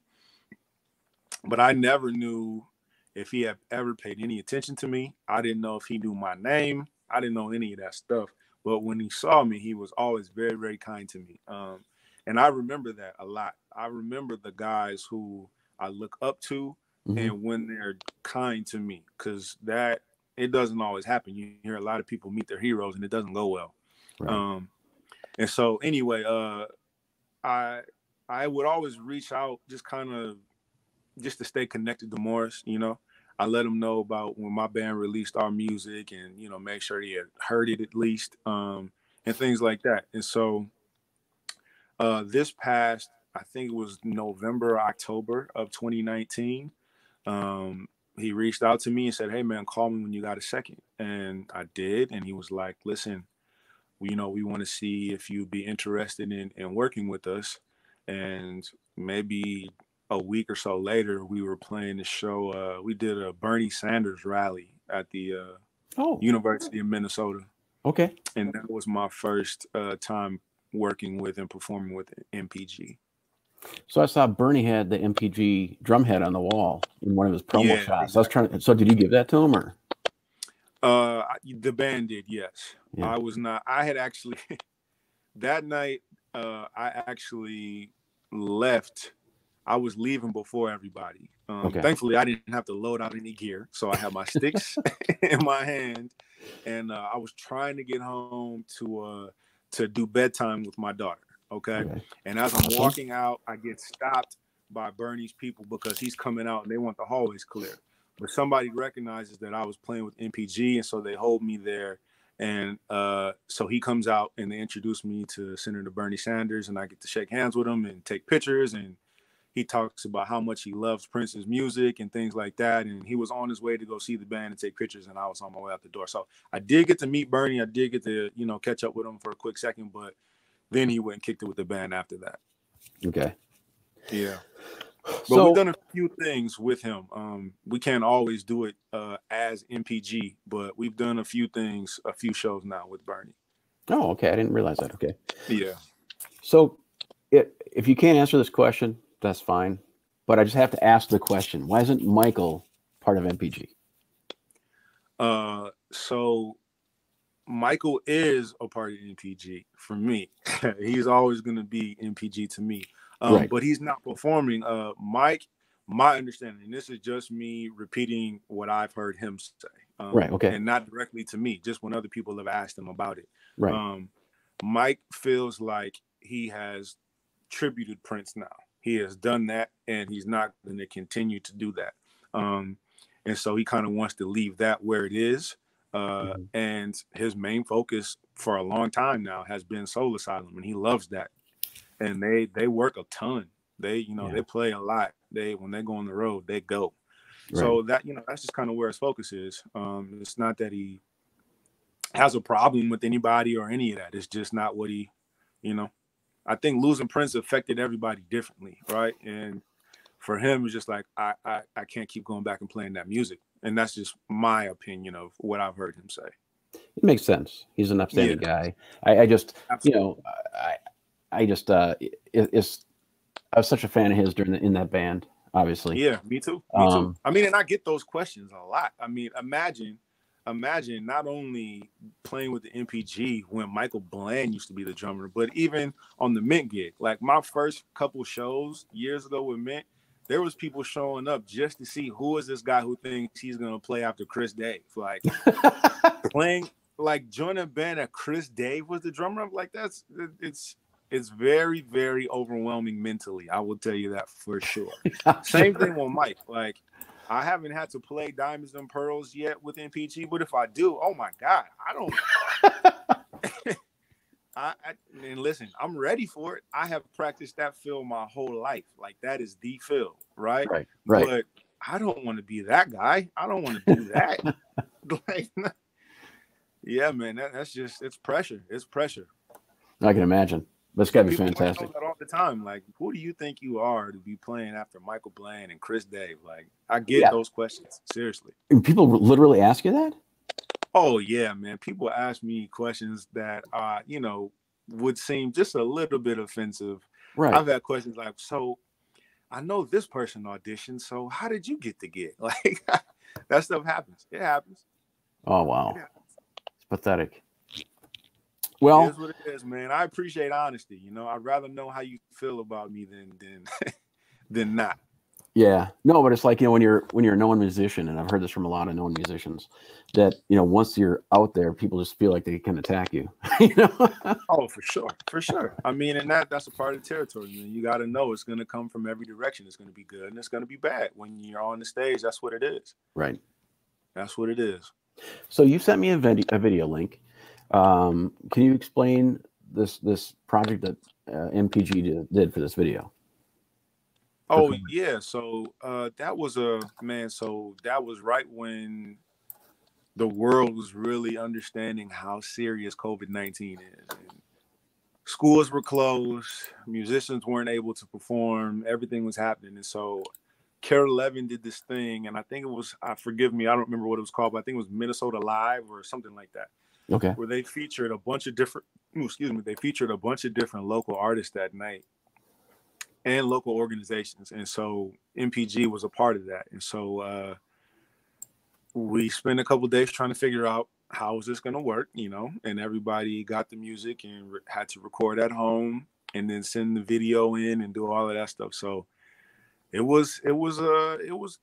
But I never knew if he had ever paid any attention to me. I didn't know if he knew my name. I didn't know any of that stuff. But when he saw me, he was always very, very kind to me. And I remember that a lot. I remember the guys who I look up to and when they're kind to me, because that it doesn't always happen. You hear a lot of people meet their heroes and it doesn't go well. Right. And so anyway, I would always reach out just to stay connected to Morris, you know. I let him know about when my band released our music and, you know, make sure he had heard it at least, and things like that. And so this past, I think it was November, October of 2019, he reached out to me and said, "Hey, man, call me when you got a second." And I did. And he was like, "Listen, you know, we want to see if you'd be interested in working with us." And maybe a week or so later, we were playing the show. We did a Bernie Sanders rally at the University of Minnesota.
Okay.
And that was my first time working with and performing with MPG.
So I saw Bernie had the MPG drum head on the wall in one of his promo shots. Exactly. So did you give that to him, or?
The band did, yes. Yeah. I was not. I had actually that night. I actually left. I was leaving before everybody. Thankfully, I didn't have to load out any gear, so I had my sticks in my hand, and I was trying to get home to do bedtime with my daughter. Okay. And as I'm walking out, I get stopped by Bernie's people because he's coming out and they want the hallways clear. But somebody recognizes that I was playing with MPG, and so they hold me there. And so he comes out and they introduce me to Senator Bernie Sanders, and I get to shake hands with him and take pictures. And he talks about how much he loves Prince's music and things like that. And he was on his way to go see the band and take pictures, and I was on my way out the door. So I did get to meet Bernie. I did get to, you know, catch up with him for a quick second, but then he went and kicked it with the band after that.
Okay.
Yeah. But we've done a few things with him. We can't always do it as MPG, but we've done a few things, a few shows now with Bernie.
Oh, okay. I didn't realize that. Okay.
Yeah.
So if you can't answer this question, that's fine. But I just have to ask the question. Why isn't Michael part of MPG?
So Michael is a part of MPG for me. He's always going to be MPG to me. Right. But he's not performing. Mike, my understanding, and this is just me repeating what I've heard him say.
Right. Okay.
And not directly to me, just when other people have asked him about it.
Right.
Mike feels like he has tributed Prince now. He has done that, and he's not going to continue to do that. And so he kind of wants to leave that where it is. And his main focus for a long time now has been Soul Asylum, and he loves that. And they work a ton. They, you know, they play a lot. When they go on the road, they go. Right. So that, you know, that's just kind of where his focus is. It's not that he has a problem with anybody or any of that. It's just not what he, you know. I think losing Prince affected everybody differently, right? And for him, it's just like I can't keep going back and playing that music. And that's just my opinion of what I've heard him say.
It makes sense. He's an upstanding guy. I just, absolutely. You know, I was such a fan of his in that band, obviously.
Yeah, me too. Me too. I mean, and I get those questions a lot. I mean, imagine not only playing with the MPG when Michael Bland used to be the drummer, but even on the Mint gig. Like my first couple shows years ago with Mint, there was people showing up just to see who is this guy who thinks he's gonna play after Chris Dave. Like playing, like joining a band that Chris Dave was the drummer. I'm like, it's very, very overwhelming mentally. I will tell you that for sure. Same thing with Mike. Like, I haven't had to play Diamonds and Pearls yet with MPG, but if I do, oh my God, I don't. And listen, I'm ready for it. I have practiced that fill my whole life. Like that is the fill, right?
Right.
But I don't want to be that guy. I don't want to do that. Like, yeah, man, that's just, it's pressure. It's pressure.
I can imagine. That's got to be fantastic.
That all the time. Like, who do you think you are to be playing after Michael Bland and Chris Dave? Like, I get those questions. Seriously.
And people literally ask you that?
Oh yeah, man. People ask me questions that you know, would seem just a little bit offensive.
Right.
I've had questions like, so I know this person auditioned, so how did you get the gig? Like that stuff happens. It happens.
Oh wow.
It happens.
It's pathetic.
It
Well,
is what it is, man. I appreciate honesty. You know, I'd rather know how you feel about me than than not.
yeah. No, but it's like, when you're a known musician, and I've heard this from a lot of known musicians, that, once you're out there, people just feel like they can attack you.
Oh, for sure. For sure. I mean, and that's a part of the territory. Man. You got to know it's going to come from every direction. It's going to be good and it's going to be bad. When you're on the stage, that's what it is.
Right.
That's what it is.
So you sent me a video link. Can you explain this project that MPG did for this video?
Oh yeah, so that was that was right when the world was really understanding how serious COVID-19 is. And schools were closed, musicians weren't able to perform, everything was happening. And so Carol Levin did this thing, and I think it was, forgive me, I don't remember what it was called, but I think it was Minnesota Live or something like that.
Okay.
Where they featured a bunch of different, they featured a bunch of different local artists that night and local organizations. And so MPG was a part of that. And so we spent a couple of days trying to figure out how is this going to work, and everybody got the music and had to record at home and then send the video in and do all of that stuff. So it was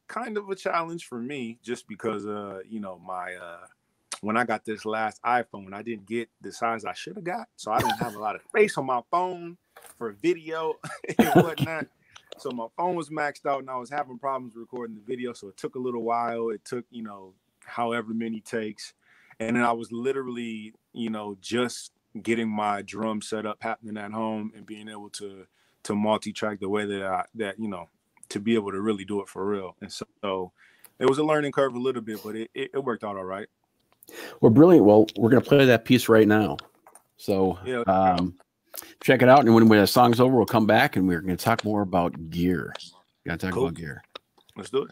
kind of a challenge for me just because, my, when I got this last iPhone, I didn't get the size I should have got. So I don't have a lot of space on my phone for video and whatnot. So my phone was maxed out and I was having problems recording the video. So it took a little while. It took, however many takes. And then I was literally, just getting my drum set up happening at home and being able to multi-track the way that to be able to really do it for real. And so it was a learning curve a little bit, but it worked out all right.
Well, brilliant. Well, we're going to play that piece right now. So check it out. And when the song's over, we'll come back and we're going to talk more about gear. Got to talk about gear.
Let's do it.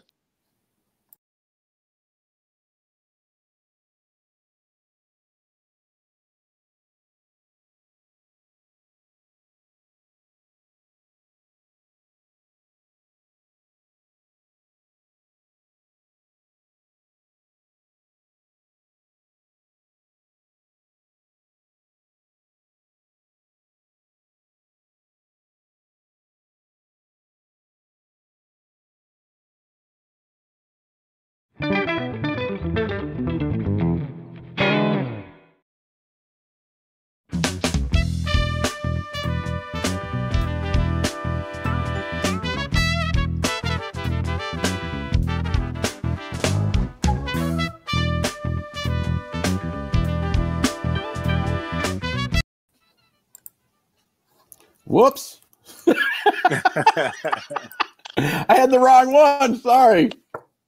Whoops. I had the wrong one. Sorry.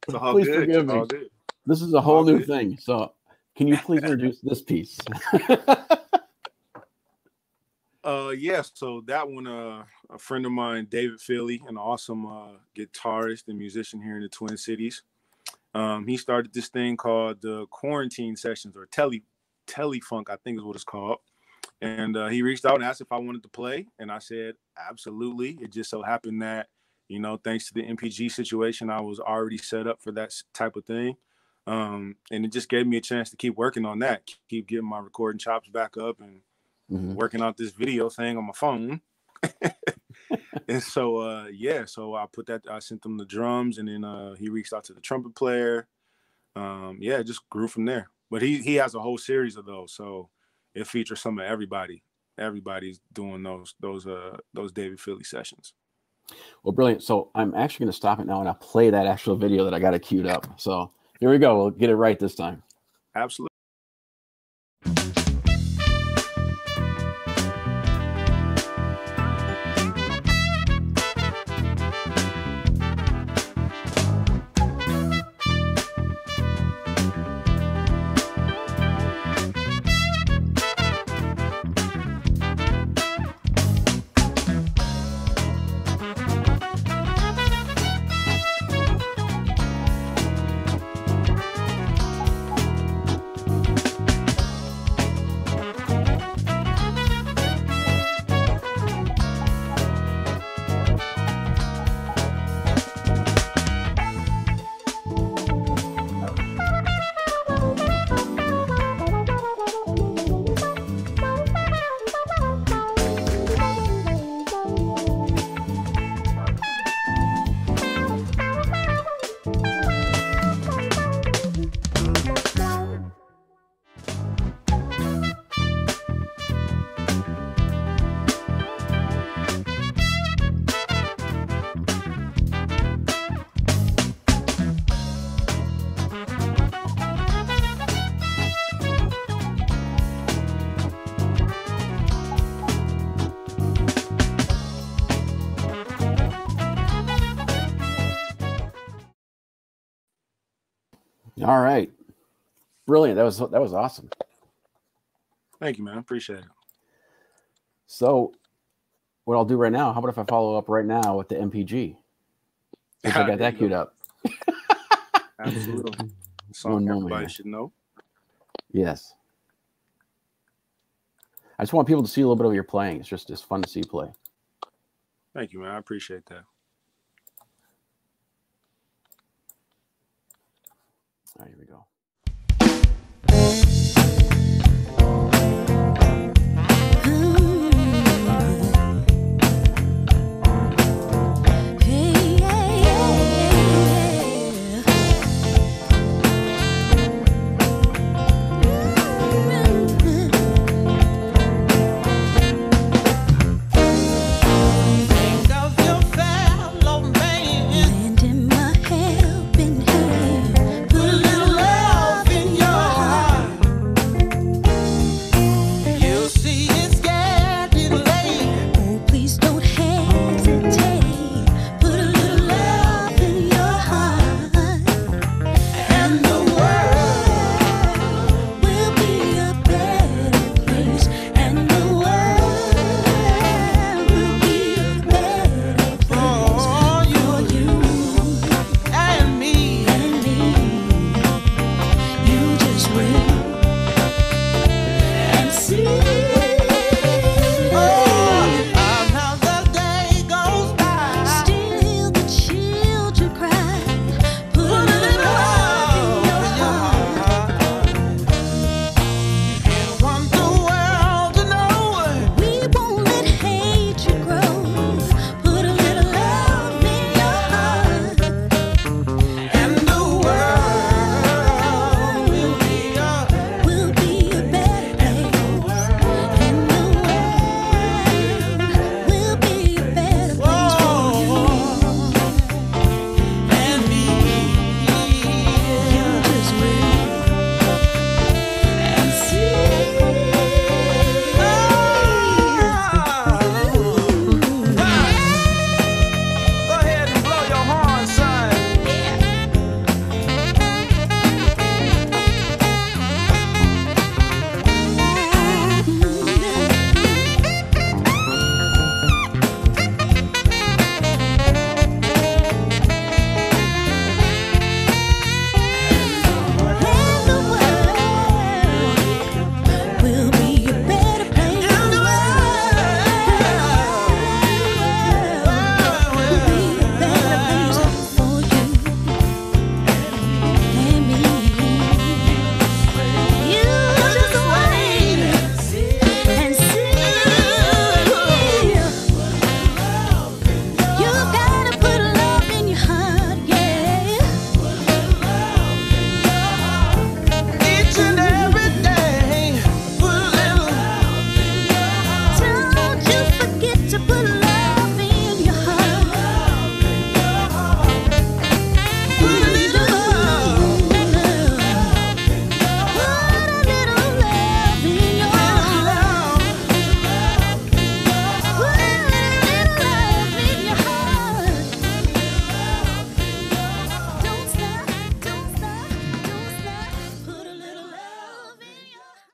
Please forgive me. This is a whole new thing. So can you please introduce this piece?
Yeah, so that one, a friend of mine, David Feily, an awesome guitarist and musician here in the Twin Cities. He started this thing called the Quarantine Sessions, or Telefunk, I think is what it's called. And he reached out and asked if I wanted to play. And I said, absolutely. It just so happened that, thanks to the MPG situation, I was already set up for that type of thing. And it just gave me a chance to keep working on that, keep getting my recording chops back up and working out this video thing on my phone. And so, so I sent him the drums, and then he reached out to the trumpet player. It just grew from there. But he has a whole series of those. So it features some of everybody. Everybody's doing those David Feily sessions.
Well, brilliant. So I'm actually going to stop it now and I'll play that actual video that I got it queued up. So here we go. We'll get it right this time.
Absolutely.
All right. Brilliant. That was awesome.
Thank you, man. Appreciate it.
So what I'll do right now, how about if I follow up right now with the MPG? Since I got that queued up.
Absolutely. Song everybody should know.
Yes. I just want people to see a little bit of your playing. It's just fun to see you play.
Thank you, man. I appreciate that.
All right, here we go.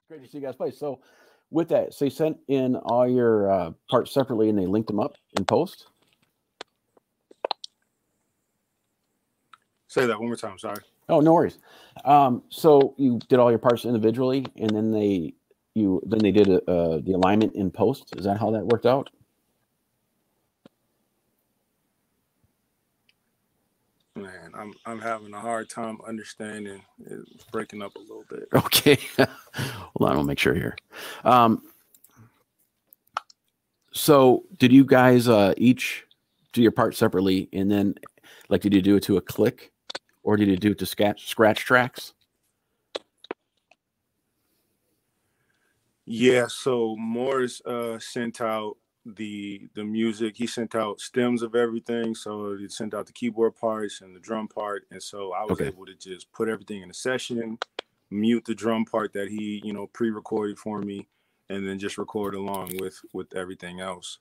Great to see you guys play. So with that, so you sent in all your parts separately and they linked them up in post?
Say that one more time, sorry.
Oh, no worries. So you did all your parts individually and then they did the alignment in post. Is that how that worked out?
Man, I'm having a hard time understanding. It's breaking up a little bit.
Okay. Hold on, I'll make sure here. So did you guys each do your part separately and then like did you do it to a click or did you do it to scratch tracks?
Yeah, so Morris sent out the music. He sent out stems of everything, so he sent out the keyboard parts and the drum part, and so I was able to just put everything in a session, mute the drum part that he pre-recorded for me, and then just record along with everything else.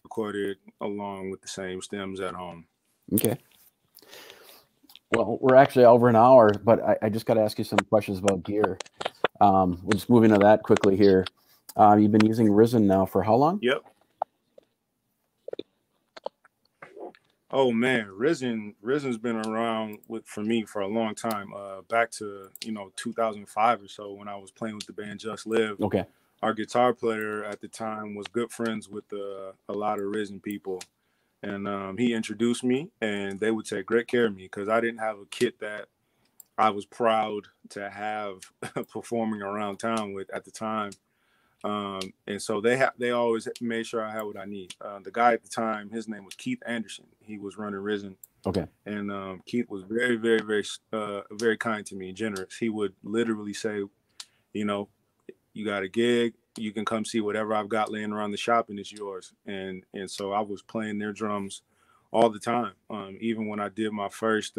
Recorded along with the same stems at home.
Okay. Well, we're actually over an hour, but I just got to ask you some questions about gear. We'll just move into that quickly here. You've been using Risen now for how long?
Yep. Oh man, Risen's been around for me for a long time. Back to 2005 or so when I was playing with the band Just Live.
Okay.
Our guitar player at the time was good friends with a lot of Risen people, and he introduced me, and they would take great care of me because I didn't have a kit that I was proud to have performing around town with at the time. And so they always made sure I had what I need. The guy at the time, his name was Keith Anderson. He was running Risen.
Okay.
And Keith was very, very, very, very kind to me, generous. He would literally say, you got a gig, you can come see whatever I've got laying around the shop and it's yours. And so I was playing their drums all the time. Even when I did my first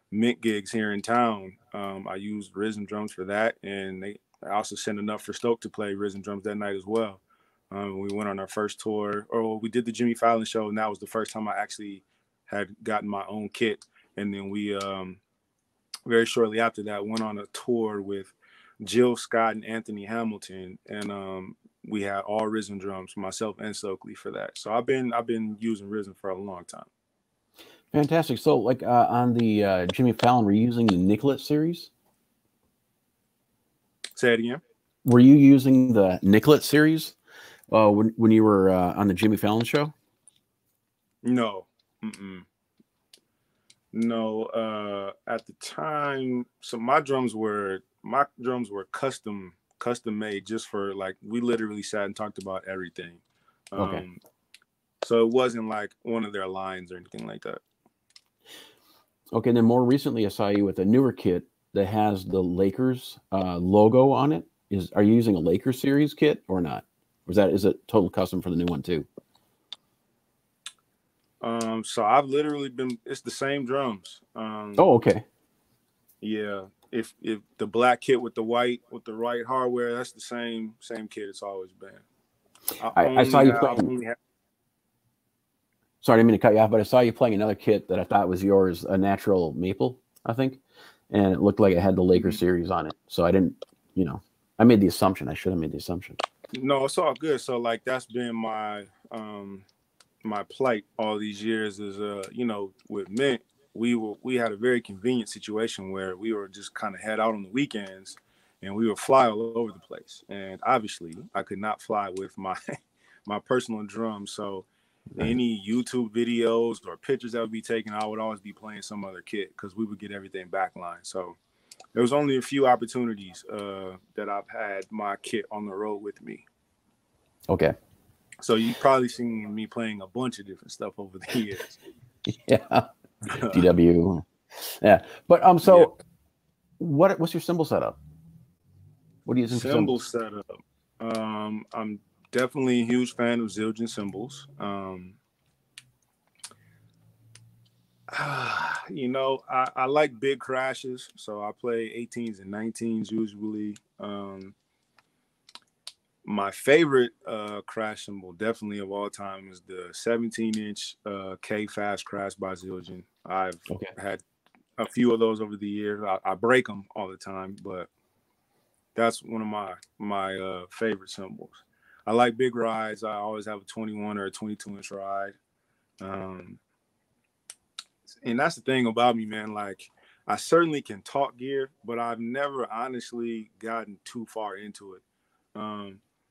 Mint gigs here in town, I used Risen drums for that, and I also sent enough for Stoke to play Risen drums that night as well. We went on our first tour, or we did the Jimmy Fallon show, and that was the first time I actually had gotten my own kit. And then we, very shortly after that, went on a tour with Jill Scott and Anthony Hamilton, and we had all Risen drums, myself and Stokley, for that. So I've been using Risen for a long time.
Fantastic. So, like on the Jimmy Fallon, were you using the Nicollet series?
Say it again.
Were you using the Nicollet series when you were on the Jimmy Fallon show?
No. No. At the time, so my drums were custom made just for, like, we literally sat and talked about everything.
Okay.
So it wasn't like one of their lines or anything like that.
Okay. And then more recently, I saw you with a newer kit that has the Lakers logo on it. Are you using a Lakers series kit or not? Or is it total custom for the new one too?
So I've literally it's the same drums.
Oh, okay.
Yeah. If the black kit with the white hardware, that's the same kit it's always been.
I saw you playing. Sorry, I didn't mean to cut you off, but I saw you playing another kit that I thought was yours, a natural maple, I think. And it looked like it had the Lakers series on it. So I didn't, I made the assumption. I should have made the assumption.
No, it's all good. So, like, that's been my my plight all these years is, with Mint, we had a very convenient situation where we were just kind of head out on the weekends and we would fly all over the place. And obviously I could not fly with my personal drum. So any YouTube videos or pictures that would be taken, I would always be playing some other kit because we would get everything backline. So there was only a few opportunities that I've had my kit on the road with me.
Okay.
So you've probably seen me playing a bunch of different stuff over the years.
Yeah. DW. Yeah. But so what's your cymbal setup? What are you using for
cymbal
cymbals?
setup? I'm definitely a huge fan of Zildjian cymbals. I like big crashes, so I play 18s and 19s usually. My favorite crash cymbal, definitely of all time, is the 17-inch K Fast Crash by Zildjian. I've had a few of those over the years. I break them all the time, but that's one of my favorite cymbals. I like big rides. I always have a 21 or a 22-inch ride. And that's the thing about me, man. Like, I certainly can talk gear, but I've never honestly gotten too far into it.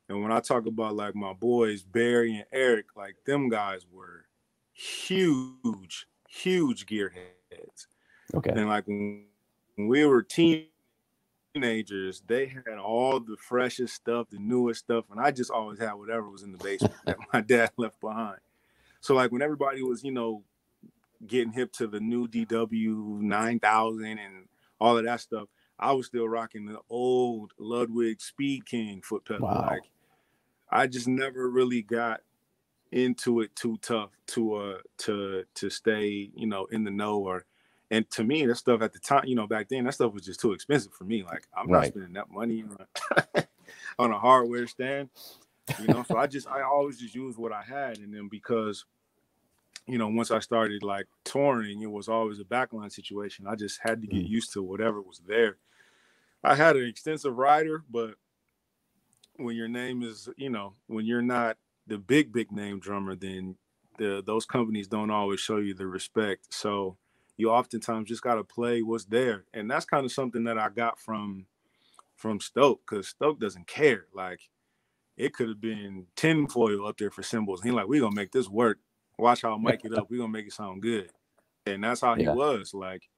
And when I talk about, like, my boys, Barry and Eric, like, them guys were huge gearheads.
Okay.
And, like, when we were teenagers, they had all the freshest stuff, the newest stuff, and I just always had whatever was in the basement that my dad left behind. So, like, when everybody was, getting hip to the new DW 9000 and all of that stuff, I was still rocking the old Ludwig Speed King foot pedal.
Wow.
Like, I just never really got into it too tough to stay, in the know. And to me, that stuff at the time, back then, that stuff was just too expensive for me. Like, I'm not spending that money on a hardware stand, So I always just used what I had. And then because once I started like touring, it was always a backline situation. I just had to get used to whatever was there. I had an extensive rider, but when your name is, when you're not the big name drummer, then those companies don't always show you the respect. So you oftentimes just got to play what's there. And that's kind of something that I got from Stoke, because Stoke doesn't care. Like, it could have been tinfoil up there for cymbals. He like, we're going to make this work. Watch how I mic it up. We're going to make it sound good. And that's how he was. Like,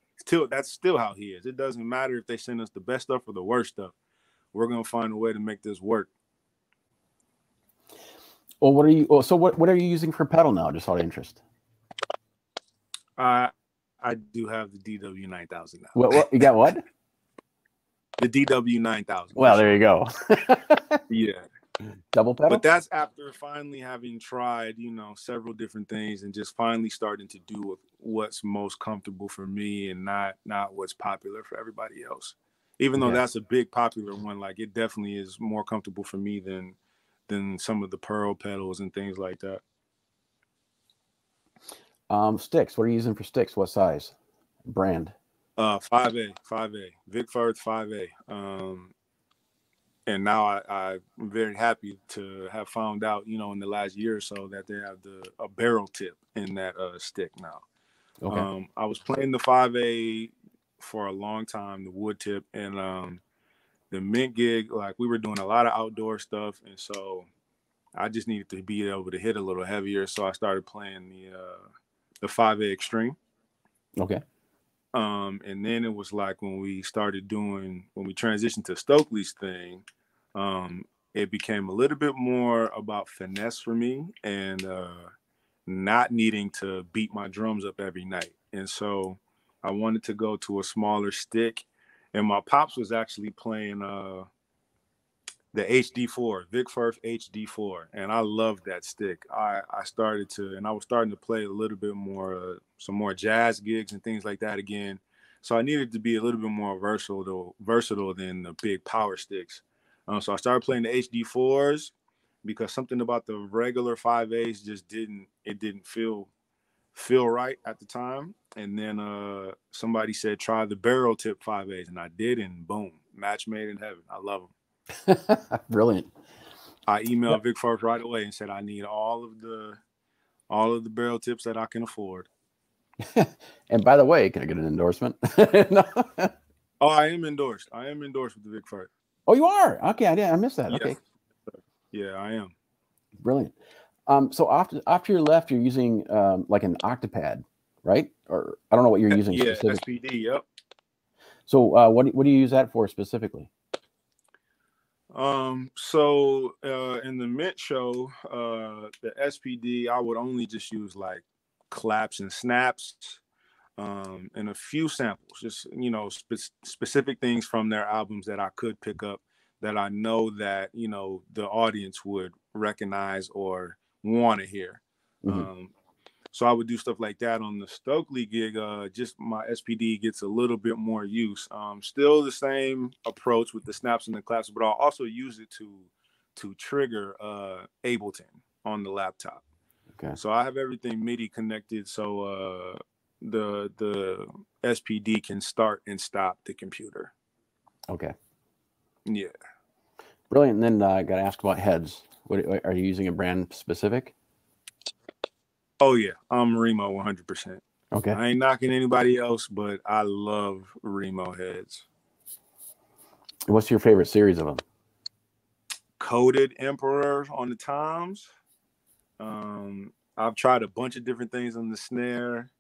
that's still how he is. It doesn't matter if they send us the best stuff or the worst stuff. We're going to find a way to make this work.
Well, what are you using for pedal now? Just out of interest.
I do have the DW 9000 now.
What you got? What?
The DW 9000.
Well, there you go.
Yeah.
Double pedal?
But that's after finally having tried, several different things and just finally starting to do what's most comfortable for me and not what's popular for everybody else. Even though that's a big popular one, like, it definitely is more comfortable for me than some of the Pearl pedals and things like that.
Sticks. What are you using for sticks? What size? Brand?
5A, Vic Firth 5A. And now I'm very happy to have found out, in the last year or so, that they have a barrel tip in that stick now. Okay. I was playing the 5A for a long time, the wood tip, and the Mint gig, like, we were doing a lot of outdoor stuff, and so I just needed to be able to hit a little heavier, so I started playing the 5A Extreme.
Okay.
And then it was like when we transitioned to Stokley's thing, it became a little bit more about finesse for me and not needing to beat my drums up every night. And so I wanted to go to a smaller stick, and my pops was actually playing the HD4, Vic Firth HD4, and I loved that stick. I was starting to play a little bit more, some more jazz gigs and things like that again. So I needed to be a little bit more versatile than the big power sticks. So I started playing the HD4s because something about the regular 5As just didn't feel right at the time. And then somebody said, try the barrel tip 5As, and I did, and boom, match made in heaven. I love them.
Brilliant.
I emailed Vic Firth right away and said, I need all of the barrel tips that I can afford.
And by the way, can I get an endorsement?
No. Oh, I am endorsed. I am endorsed with the Vic Firth.
Oh, you are? Okay, I missed that.
Yes.
Okay.
Yeah, I am.
Brilliant. So after you left, you're using like an Octapad, right? Or I don't know what you're using.
Yeah, SPD. Yep.
So what do you use that for specifically?
So in the Mint show, the SPD, I would only just use like claps and snaps, and a few samples, just, specific things from their albums that I could pick up that I know that, the audience would recognize or want to hear. Mm-hmm. So I would do stuff like that on the Stokley gig. Just my SPD gets a little bit more use. Still the same approach with the snaps and the claps, but I'll also use it to trigger Ableton on the laptop. Okay. So I have everything MIDI connected, so the SPD can start and stop the computer. Okay. Yeah.
Brilliant. And then I got to ask about heads. What are you using? A brand specific?
Oh yeah, I'm Remo 100%.
Okay.
I ain't knocking anybody else, but I love Remo heads.
What's your favorite series of them?
Coated Emperor on the toms. I've tried a bunch of different things on the snare.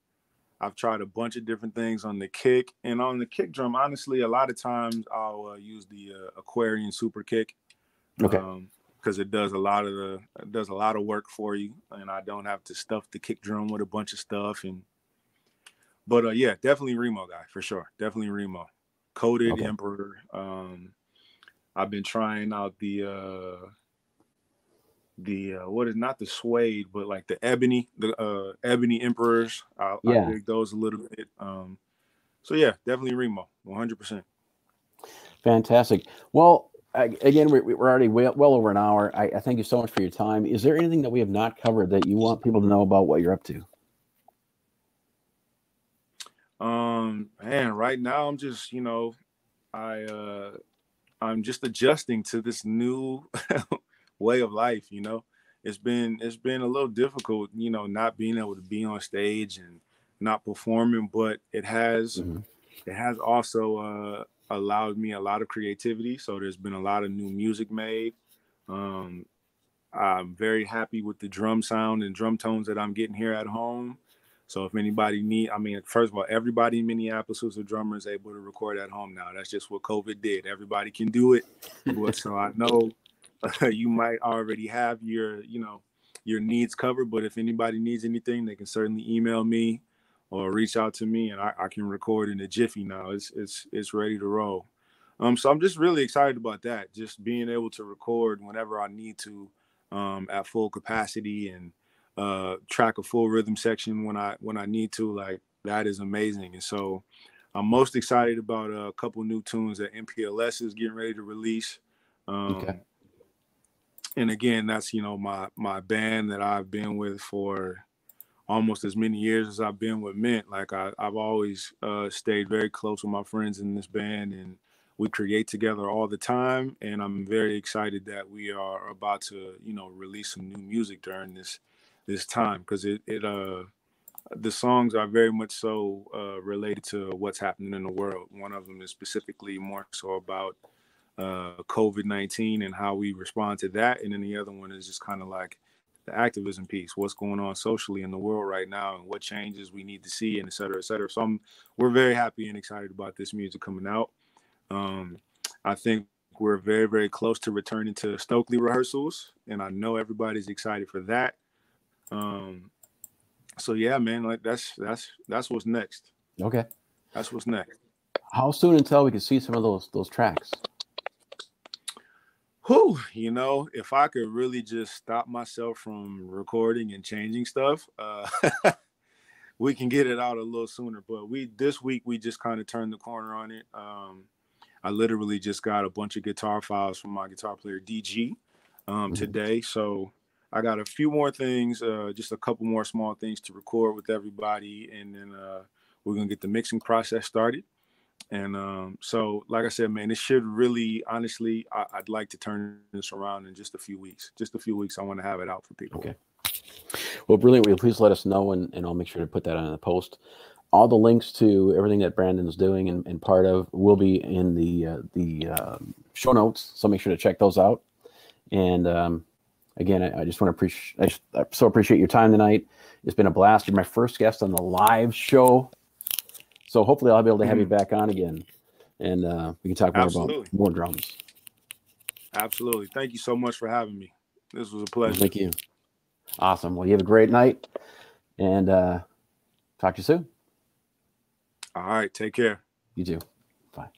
I've tried a bunch of different things on the kick, and on the kick drum, honestly, a lot of times I'll use the Aquarian Super Kick.
Okay.
Because it does a lot of work for you, and I don't have to stuff the kick drum with a bunch of stuff. But yeah, definitely Remo guy for sure. Definitely Remo. Coated Emperor. I've been trying out the what is not the suede, but like the ebony Emperors. I dig those a little bit. So yeah, definitely Remo, 100%.
Fantastic. Well, again, we're already well over an hour. I thank you so much for your time. Is there anything that we have not covered that you want people to know about what you're up to?
Man, right now I'm just, I I'm just adjusting to this new way of life. It's been a little difficult, not being able to be on stage and not performing, but
Mm-hmm.
it has also allowed me a lot of creativity. So there's been a lot of new music made. Um, I'm very happy with the drum sound and drum tones that I'm getting here at home. So if anybody I mean, first of all, everybody in Minneapolis who's a drummer is able to record at home now. That's just what COVID did. Everybody can do it. But so I know you might already have your needs covered. But if anybody needs anything, they can certainly email me or reach out to me, and I can record in a jiffy now. It's ready to roll. So I'm just really excited about that. Just being able to record whenever I need to, at full capacity, and track a full rhythm section when I need to. Like, that is amazing. And so I'm most excited about a couple new tunes that MPLS is getting ready to release.
Okay.
Um, and again, that's my band that I've been with for almost as many years as I've been with Mint. Like, I've always stayed very close with my friends in this band, and we create together all the time. And I'm very excited that we are about to, release some new music during this time, because the songs are very much so related to what's happening in the world. One of them is specifically more so about COVID-19 and how we respond to that, and then the other one is just kind of like the activism piece, what's going on socially in the world right now, and what changes we need to see, and et cetera, et cetera. So we're very happy and excited about this music coming out. Um, I think we're very, very close to returning to Stokley rehearsals, and I know everybody's excited for that. Um, so yeah, man, like that's what's next.
Okay.
That's what's next.
How soon until we can see some of those tracks?
Whew, if I could really just stop myself from recording and changing stuff, we can get it out a little sooner. But this week we just kind of turned the corner on it. I literally just got a bunch of guitar files from my guitar player DG today, so I got a few more things, just a couple more small things to record with everybody, and then we're gonna get the mixing process started. And so, like I said, man, it should really, honestly, I'd like to turn this around in just a few weeks. Just a few weeks, I want to have it out for people.
Okay. Well, brilliant. Will you please let us know, and I'll make sure to put that on the post. All the links to everything that Brandon's doing and part of will be in the show notes. So make sure to check those out. And again, I just want to appreciate. I so appreciate your time tonight. It's been a blast. You're my first guest on the live show, so hopefully I'll be able to have you back on again, and we can talk more about more drums.
Absolutely. Thank you so much for having me. This was a pleasure.
Well, thank you. Awesome. Well, you have a great night, and talk to you soon.
All right. Take care.
You too. Bye.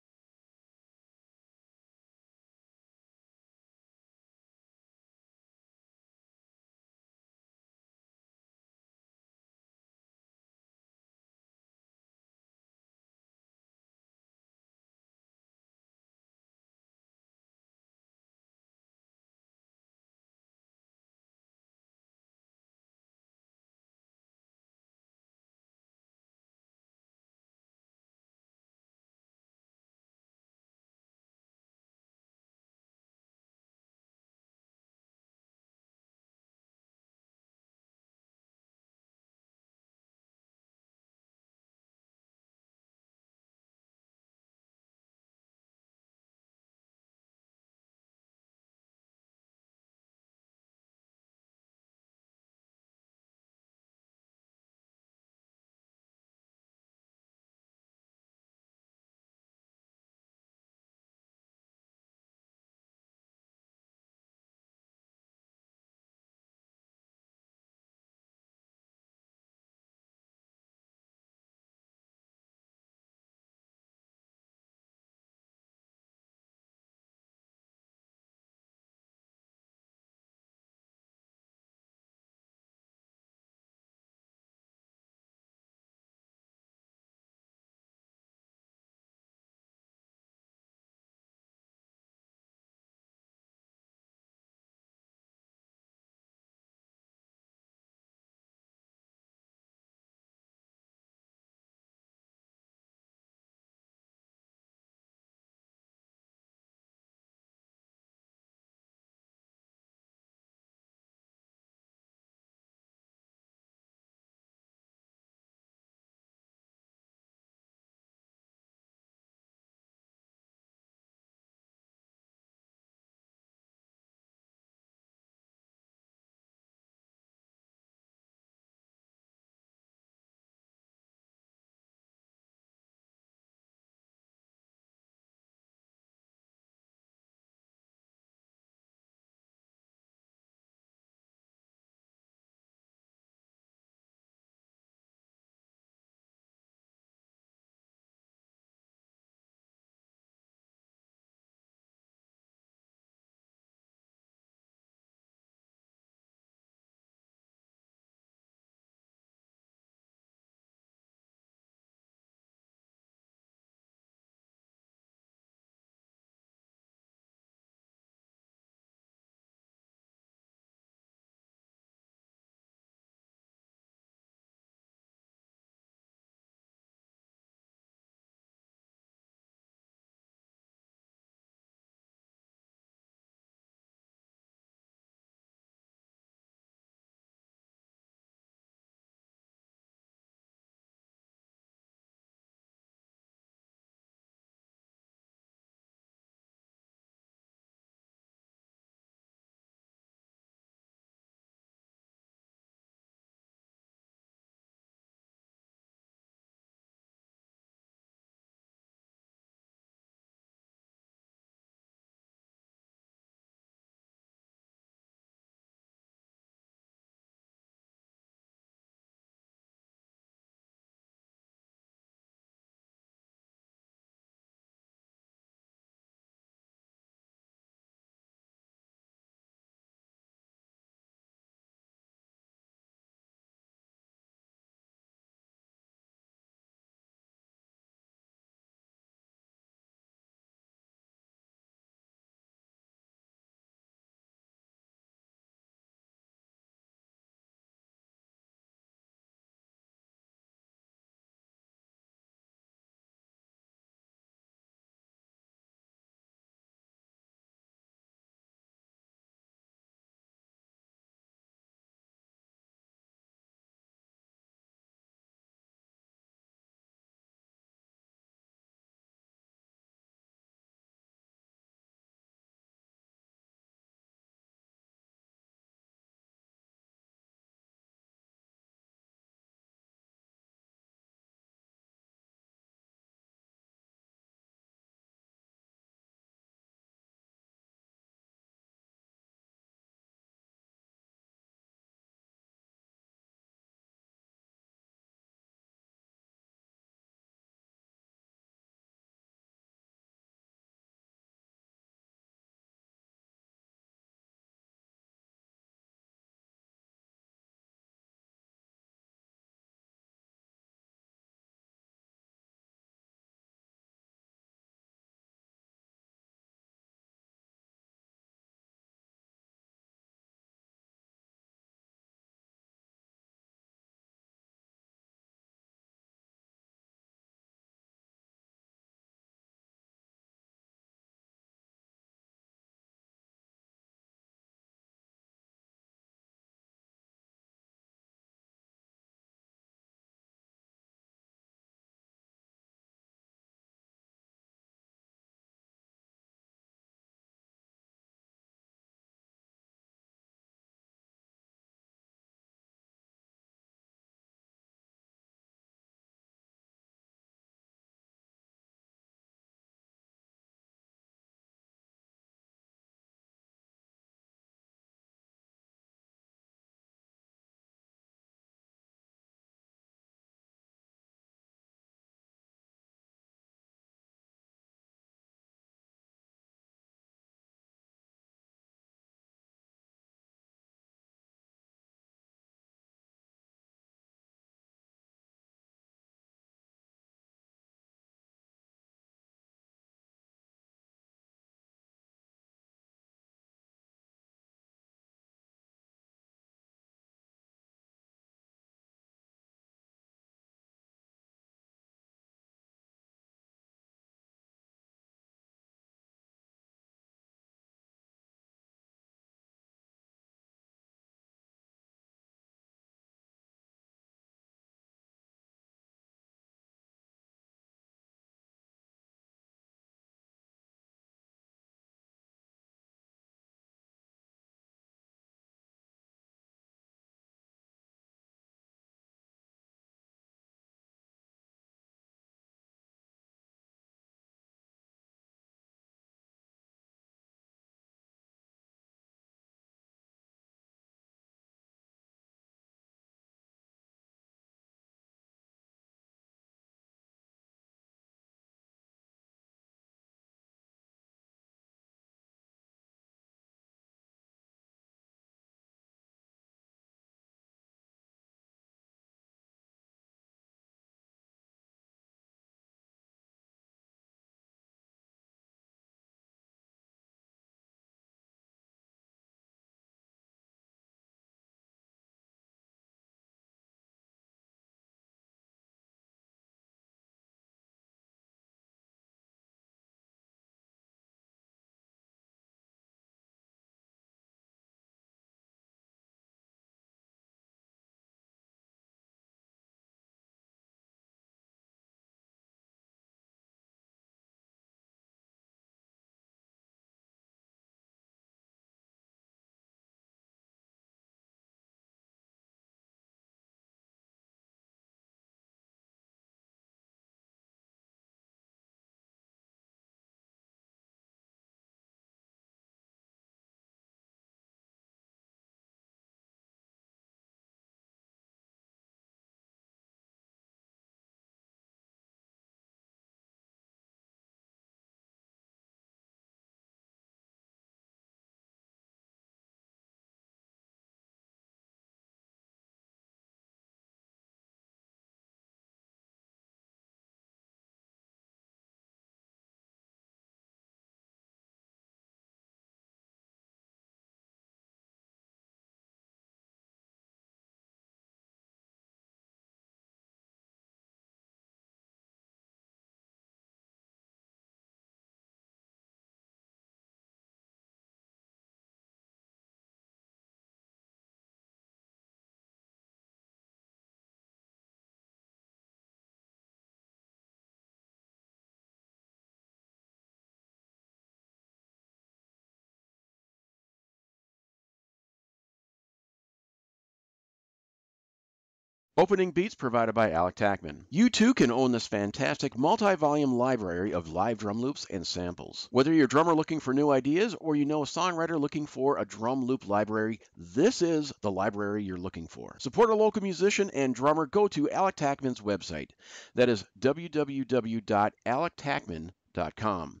Opening beats provided by Alec Tackman. You too can own this fantastic multi-volume library of live drum loops and samples. Whether you're a drummer looking for new ideas or you know a songwriter looking for a drum loop library, this is the library you're looking for. Support a local musician and drummer. Go to Alec Tackman's website. That is www.alectackman.com.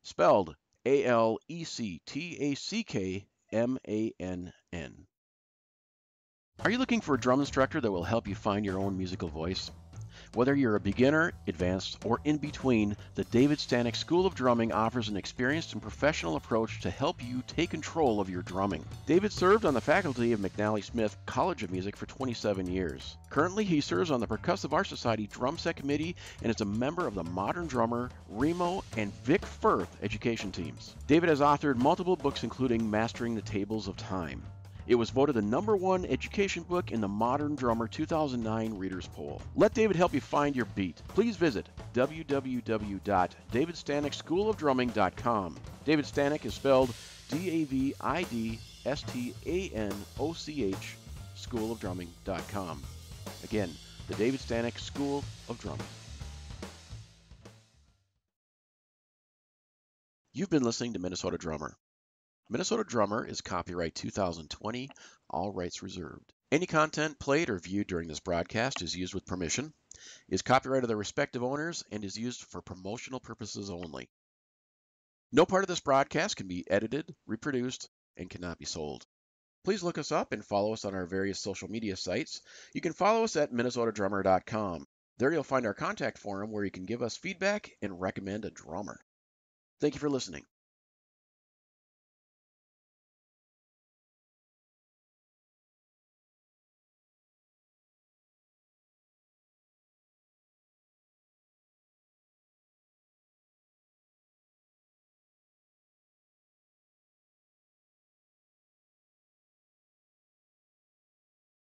Spelled ALECTACKMANN. Are you looking for a drum instructor that will help you find your own musical voice? Whether you're a beginner, advanced, or in between, the David Stanek School of Drumming offers an experienced and professional approach to help you take control of your drumming. David served on the faculty of McNally Smith College of Music for 27 years. Currently, he serves on the Percussive Art Society Drum Set Committee and is a member of the Modern Drummer, Remo, and Vic Firth education teams. David has authored multiple books including Mastering the Tables of Time. It was voted the #1 education book in the Modern Drummer 2009 Readers Poll. Let David help you find your beat. Please visit www.davidstanekschoolofdrumming.com. David Stanek is spelled DAVIDSTANOCH, schoolofdrumming.com. Again, the David Stanek School of Drumming. You've been listening to Minnesota Drummer. Minnesota Drummer is copyright 2020, all rights reserved. Any content played or viewed during this broadcast is used with permission, is copyright of their respective owners, and is used for promotional purposes only. No part of this broadcast can be edited, reproduced, and cannot be sold. Please look us up and follow us on our various social media sites. You can follow us at minnesotadrummer.com. There you'll find our contact forum where you can give us feedback and recommend a drummer. Thank you for listening.